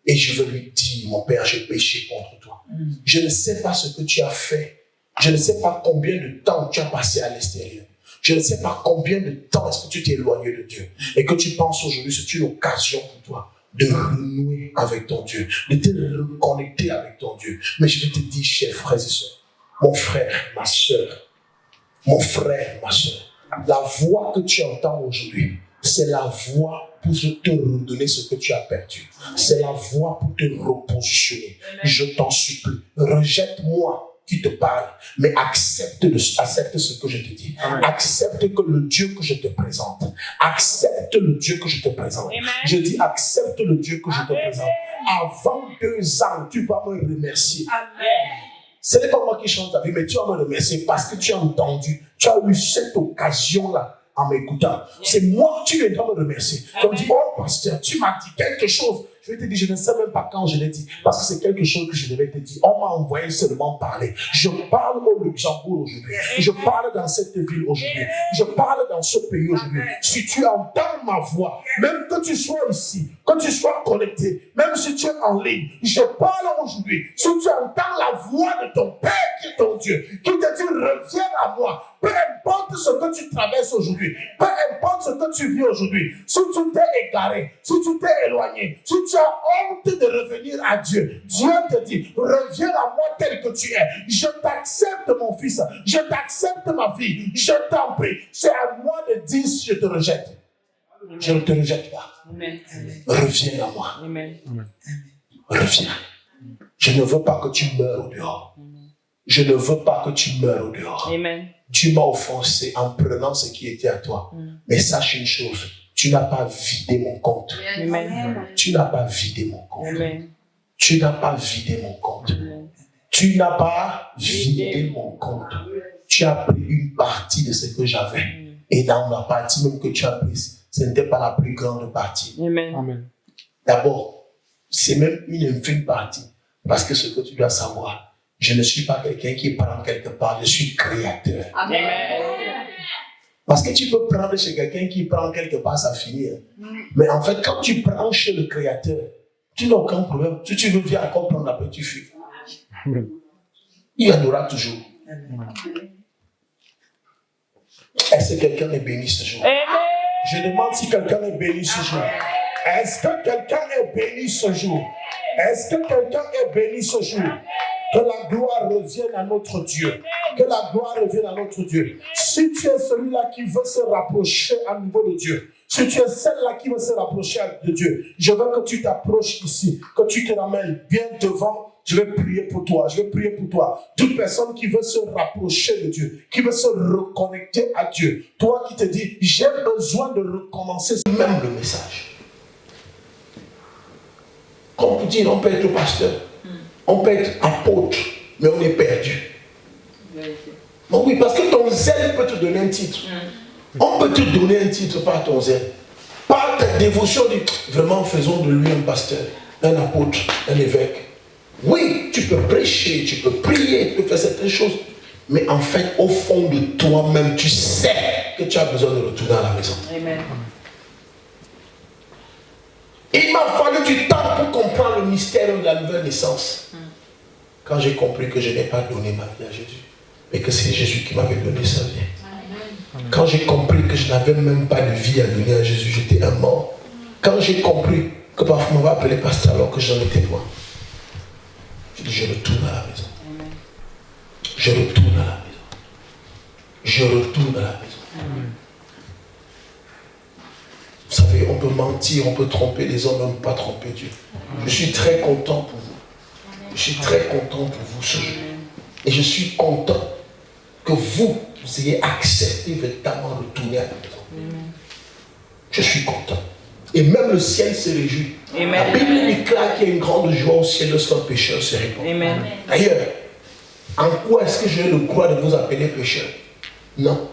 Et je vais lui dire, mon père, j'ai péché contre toi. Je ne sais pas ce que tu as fait. Je ne sais pas combien de temps tu as passé à l'extérieur. Je ne sais pas combien de temps est-ce que tu t'es éloigné de Dieu. Et que tu penses aujourd'hui, c'est une occasion pour toi de renouer avec ton Dieu, de te reconnecter avec ton Dieu. Mais je vais te dire, chers frères et sœurs, mon frère, ma sœur, mon frère, ma sœur, la voix que tu entends aujourd'hui, c'est la voix pour te redonner ce que tu as perdu. C'est la voix pour te repositionner. Je t'en supplie, rejette-moi qui te parle, mais accepte ce que je te dis. Amen. Accepte que le Dieu que je te présente, accepte le Dieu que je te présente. Amen. Je dis accepte le Dieu que je te présente. Avant 2 ans, tu vas me remercier. Amen. Ce n'est pas moi qui chante ta vie, mais tu vas me remercier parce que tu as entendu, tu as eu cette occasion-là en m'écoutant. C'est moi que tu viendras me remercier. Comme dit, oh pasteur, tu m'as dit quelque chose. Je vais te dire, je ne sais même pas quand je l'ai dit, parce que c'est quelque chose que je devais te dire. On m'a envoyé seulement parler. Je parle au Luxembourg aujourd'hui. Je parle dans cette ville aujourd'hui. Je parle dans ce pays aujourd'hui. Si tu entends ma voix, même que tu sois ici, que tu sois connecté, même si tu es en ligne, je parle aujourd'hui. Si tu entends la voix de ton Père qui est ton Dieu, qui te dit, reviens à moi, peu importe ce que tu traverses aujourd'hui, peu importe ce que tu vis aujourd'hui, si tu t'es égaré, si tu t'es éloigné, si tu as honte de revenir à Dieu, Dieu te dit, reviens à moi tel que tu es. Je t'accepte mon fils, je t'accepte ma fille, je t'en prie. C'est à moi de dire si je te rejette. Je ne te rejette pas. Amen. Reviens à moi. Amen. Reviens. Je ne veux pas que tu meurs au dehors. Je ne veux pas que tu meurs au dehors. Amen. Tu m'as offensé en prenant ce qui était à toi. Mais sache une chose, tu n'as pas vidé mon compte. Amen. Tu n'as pas vidé mon compte. Amen. Tu n'as pas vidé mon compte. Amen. Tu n'as pas vidé mon compte. Tu as pris une partie de ce que j'avais. Et dans la partie même que tu as prise, ce n'était pas la plus grande partie. Amen. Amen. D'abord, c'est même une infime partie. Parce que ce que tu dois savoir, je ne suis pas quelqu'un qui prend quelque part, je suis créateur. Amen. Parce que tu peux prendre chez quelqu'un qui prend quelque part, ça finit. Mais en fait, quand tu prends chez le créateur, tu n'as aucun problème. Si tu veux, viens encore prendre la petite fille. Il y en aura toujours. Est-ce que quelqu'un est béni ce jour? Amen. Je demande si quelqu'un est béni ce jour. Est-ce que quelqu'un est béni ce jour? Est-ce que quelqu'un est béni ce jour? Que la gloire revienne à notre Dieu. Que la gloire revienne à notre Dieu. Si tu es celui-là qui veut se rapprocher à nouveau de Dieu, si tu es celle-là qui veut se rapprocher de Dieu, je veux que tu t'approches ici, que tu te ramènes bien devant. Je vais prier pour toi, je vais prier pour toi. Toute personne qui veut se rapprocher de Dieu, qui veut se reconnecter à Dieu, toi qui te dis, j'ai besoin de recommencer même le message. On peut dire, on peut être pasteur, on peut être apôtre, mais on est perdu. Bon, oui, parce que ton zèle peut te donner un titre. On peut te donner un titre par ton zèle. Par ta dévotion, vraiment faisons de lui un pasteur, un apôtre, un évêque. Oui, tu peux prêcher, tu peux prier, tu peux faire certaines choses. Mais en fait, au fond de toi-même, tu sais que tu as besoin de retourner à la maison. Amen. Il m'a fallu du temps pour comprendre le mystère de la nouvelle naissance. Quand j'ai compris que je n'ai pas donné ma vie à Jésus, mais que c'est Jésus qui m'avait donné sa vie. Quand j'ai compris que je n'avais même pas de vie à donner à Jésus, j'étais un mort. Quand j'ai compris que parfois on m'avait appelé pasteur alors que j'en étais loin, j'ai dit je retourne à la maison. Je retourne à la maison. Je retourne à la maison. Vous savez, on peut mentir, on peut tromper les hommes, mais on ne peut pas tromper Dieu. Je suis très content pour vous. Je suis très content pour vous ce jour. Et je suis content que vous ayez accepté véritablement de retourner à la maison. Je suis content. Et même le ciel se réjouit. Amen. La Bible déclare qu'il y a une grande joie au ciel lorsqu'un pécheur se répand. D'ailleurs, en quoi est-ce que j'ai le droit de vous appeler pécheur? Non.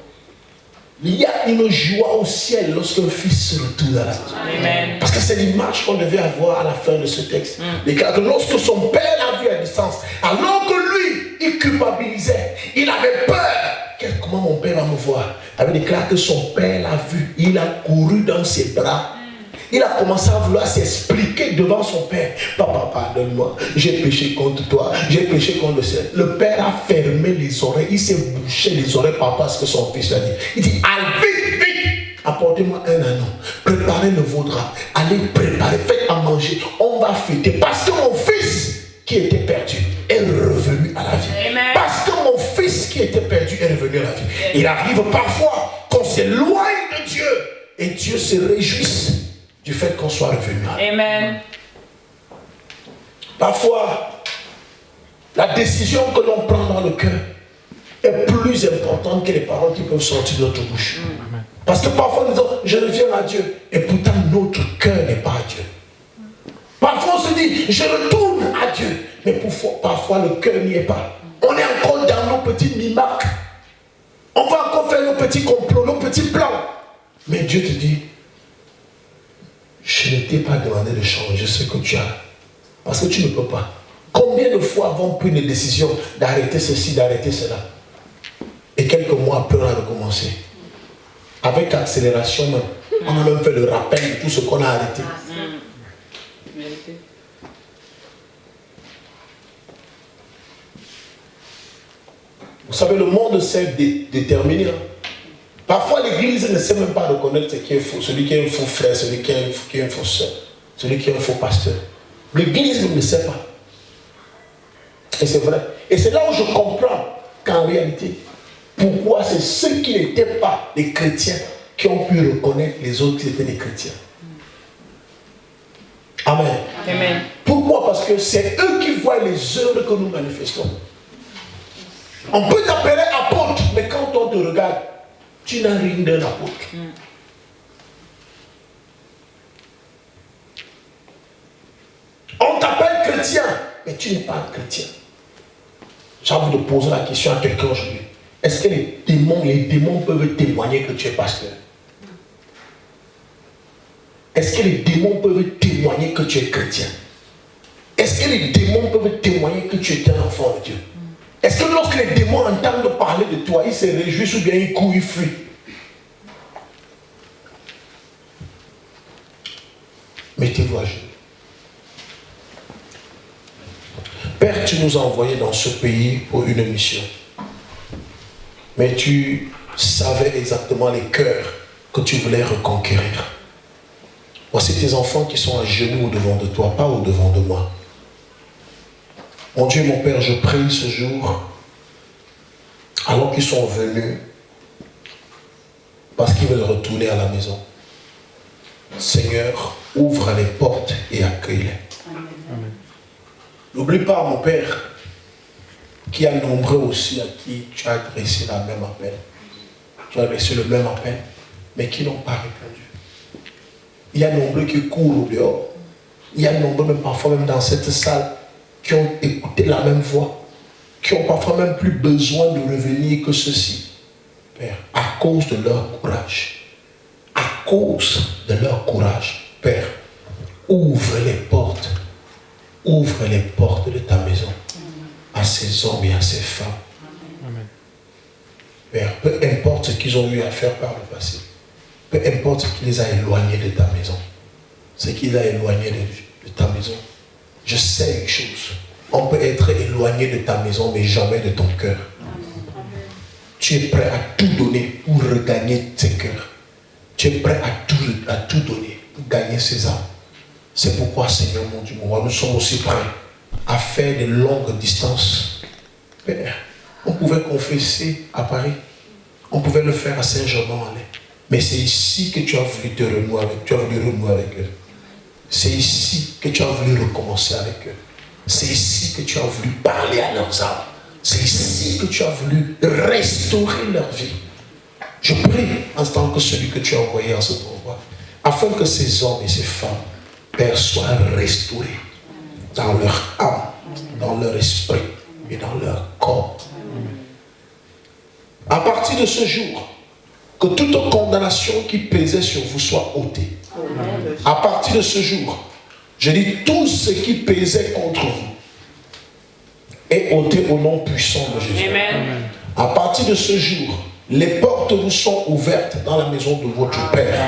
Il y a une joie au ciel lorsqu'un fils se retourne à la maison. Amen. Parce que c'est l'image qu'on devait avoir à la fin de ce texte. Déclare que lorsque son père l'a vu à distance, alors que lui, il culpabilisait, il avait peur. Comment mon père va me voir? Il avait déclaré que son père l'a vu. Il a couru dans ses bras. Il a commencé à vouloir s'expliquer devant son père. Papa, pardonne-moi, j'ai péché contre toi, j'ai péché contre le ciel. Le père a fermé les oreilles, il s'est bouché les oreilles par rapport à ce que son fils a dit. Il dit, allez vite, vite, apportez-moi un anneau, préparez le vaudra, allez préparer, faites à manger, on va fêter. Parce que mon fils qui était perdu est revenu à la vie. Amen. Parce que mon fils qui était perdu est revenu à la vie. Amen. Il arrive parfois qu'on s'éloigne de Dieu et Dieu se réjouisse du fait qu'on soit revenu à lui. Amen. Parfois, la décision que l'on prend dans le cœur est plus importante que les paroles qui peuvent sortir de notre bouche. Amen. Parce que parfois nous disons, je reviens à Dieu, et pourtant notre cœur n'est pas à Dieu. Parfois on se dit, je retourne à Dieu, mais parfois le cœur n'y est pas. On est encore dans nos petites mimarques. On va encore faire nos petits complots, nos petits plans. Mais Dieu te dit, je ne t'ai pas demandé de changer ce que tu as. Parce que tu ne peux pas. Combien de fois avons pris une décision d'arrêter ceci, d'arrêter cela? Et quelques mois après, on a recommencé. Avec accélération même. On a même fait le rappel de tout ce qu'on a arrêté. Vous savez, le monde sait déterminer. Parfois, l'église ne sait même pas reconnaître ce qui est faux. Celui qui est un faux frère, celui qui est un faux soeur, celui qui est un faux pasteur. L'église ne sait pas. Et c'est vrai. Et c'est là où je comprends qu'en réalité, pourquoi c'est ceux qui n'étaient pas des chrétiens qui ont pu reconnaître les autres qui étaient des chrétiens. Amen. Amen. Pourquoi? Parce que c'est eux qui voient les œuvres que nous manifestons. On peut t'appeler apôtre, mais quand on te regarde, tu n'as rien d'un apôtre. On t'appelle chrétien, mais tu n'es pas un chrétien. J'ai envie de poser la question à quelqu'un aujourd'hui. Est-ce que les démons peuvent témoigner que tu es pasteur? Est-ce que les démons peuvent témoigner que tu es chrétien? Est-ce que les démons peuvent témoigner que tu es un enfant de Dieu? Est-ce que lorsque les démons entendent parler de toi, ils se réjouissent ou bien ils courent, ils fuient? Mettez-vous à genoux. Père, tu nous as envoyés dans ce pays pour une mission. Mais tu savais exactement les cœurs que tu voulais reconquérir. Voici tes enfants qui sont à genoux au-devant de toi, pas au-devant de moi. Mon Dieu, mon Père, je prie ce jour, alors qu'ils sont venus, parce qu'ils veulent retourner à la maison. Seigneur, ouvre les portes et accueille-les. N'oublie pas, mon Père, qu'il y a nombreux aussi à qui tu as adressé la même appel. Tu as adressé le même appel, mais qui n'ont pas répondu. Il y a nombreux qui courent au dehors. Il y a nombreux, même parfois même dans cette salle, qui ont écouté la même voix, qui ont parfois même plus besoin de revenir que ceci, Père, à cause de leur courage. À cause de leur courage, Père, ouvre les portes de ta maison à ces hommes et à ces femmes. Amen. Père, peu importe ce qu'ils ont eu à faire par le passé, peu importe ce qui les a éloignés de ta maison, ce qui les a éloignés de ta maison, je sais une chose, on peut être éloigné de ta maison mais jamais de ton cœur. Tu es prêt à tout donner pour regagner tes cœurs. Tu es prêt à tout donner pour gagner ces âmes. C'est pourquoi, Seigneur mon Dieu, nous sommes aussi prêts à faire de longues distances. Père, on pouvait confesser à Paris, on pouvait le faire à Saint-Germain-en-Laye, mais c'est ici que tu as voulu te renouer avec eux. C'est ici que tu as voulu recommencer avec eux. C'est ici que tu as voulu parler à leurs âmes. C'est ici que tu as voulu restaurer leur vie. Je prie en tant que celui que tu as envoyé à cet endroit, afin que ces hommes et ces femmes, Père, soient restaurés dans leur âme, dans leur esprit et dans leur corps. À partir de ce jour, que toute condamnation qui pesait sur vous soit ôtée. À partir de ce jour, je dis tout ce qui pesait contre vous est ôté au nom puissant de Jésus. Amen. À partir de ce jour, les portes vous sont ouvertes dans la maison de votre Père.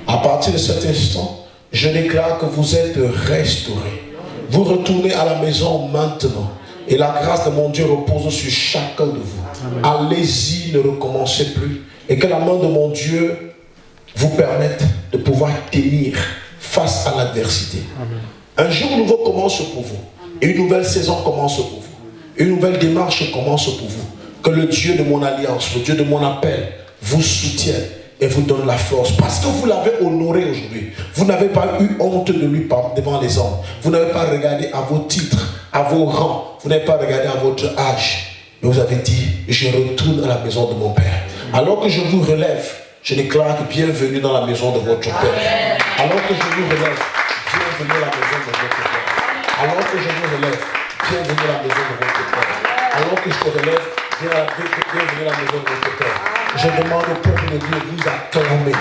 À partir de cet instant, je déclare que vous êtes restaurés. Vous retournez à la maison maintenant. Et la grâce de mon Dieu repose sur chacun de vous. Allez-y, ne recommencez plus. Et que la main de mon Dieu vous permette de pouvoir tenir face à l'adversité. Un jour nouveau commence pour vous. Et une nouvelle saison commence pour vous. Une nouvelle démarche commence pour vous. Que le Dieu de mon alliance, le Dieu de mon appel, vous soutienne et vous donne la force. Parce que vous l'avez honoré aujourd'hui. Vous n'avez pas eu honte de lui devant les hommes. Vous n'avez pas regardé à vos titres, à vos rangs. Vous n'avez pas regardé à votre âge. Mais vous avez dit, je retourne à la maison de mon Père. Alors que je vous relève, je déclare que bienvenue dans la maison de votre Père. Alors que je vous relève, bienvenue à la maison de votre Père. Alors que je vous relève, bienvenue à la maison de votre Père. Alors que je te relève, bienvenue à la maison de votre Père. Je demande au peuple de Dieu de vous acclamer.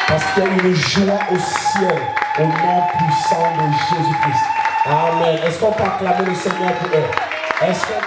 Parce qu'il y a une joie au ciel, au nom puissant de Jésus-Christ. Amen. Est-ce qu'on peut acclamer le Seigneur pour eux? Est-ce qu'on...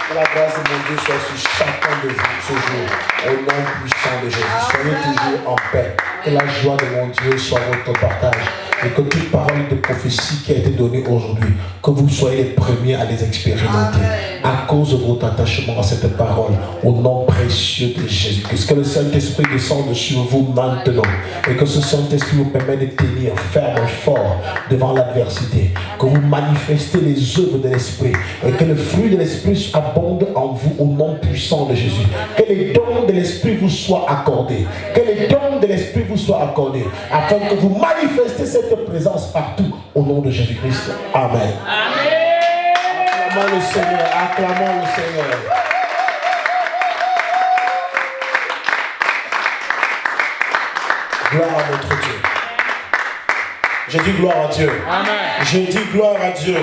Que la grâce de mon Dieu soit sur chacun de vous ce jour, au nom puissant de Jésus. Soyez toujours en paix. Que la joie de mon Dieu soit votre partage. Et que toute parole de prophétie qui a été donnée aujourd'hui, que vous soyez les premiers à les expérimenter. À cause de votre attachement à cette parole, au nom précieux de Jésus-Christ. Que le Saint-Esprit descende sur vous maintenant. Et que ce Saint-Esprit vous permette de tenir ferme et fort devant l'adversité. Que vous manifestez les œuvres de l'Esprit. Et que le fruit de l'Esprit abonde en vous au nom puissant de Jésus. Que les dons de l'Esprit vous soient accordés. Que les dons de l'Esprit vous soient accordés. Afin que vous manifestez cette présence partout au nom de Jésus-Christ. Amen. Acclamons le Seigneur. Acclamons le Seigneur. Gloire à notre Dieu. Je dis gloire à Dieu. Amen. Je dis gloire à Dieu.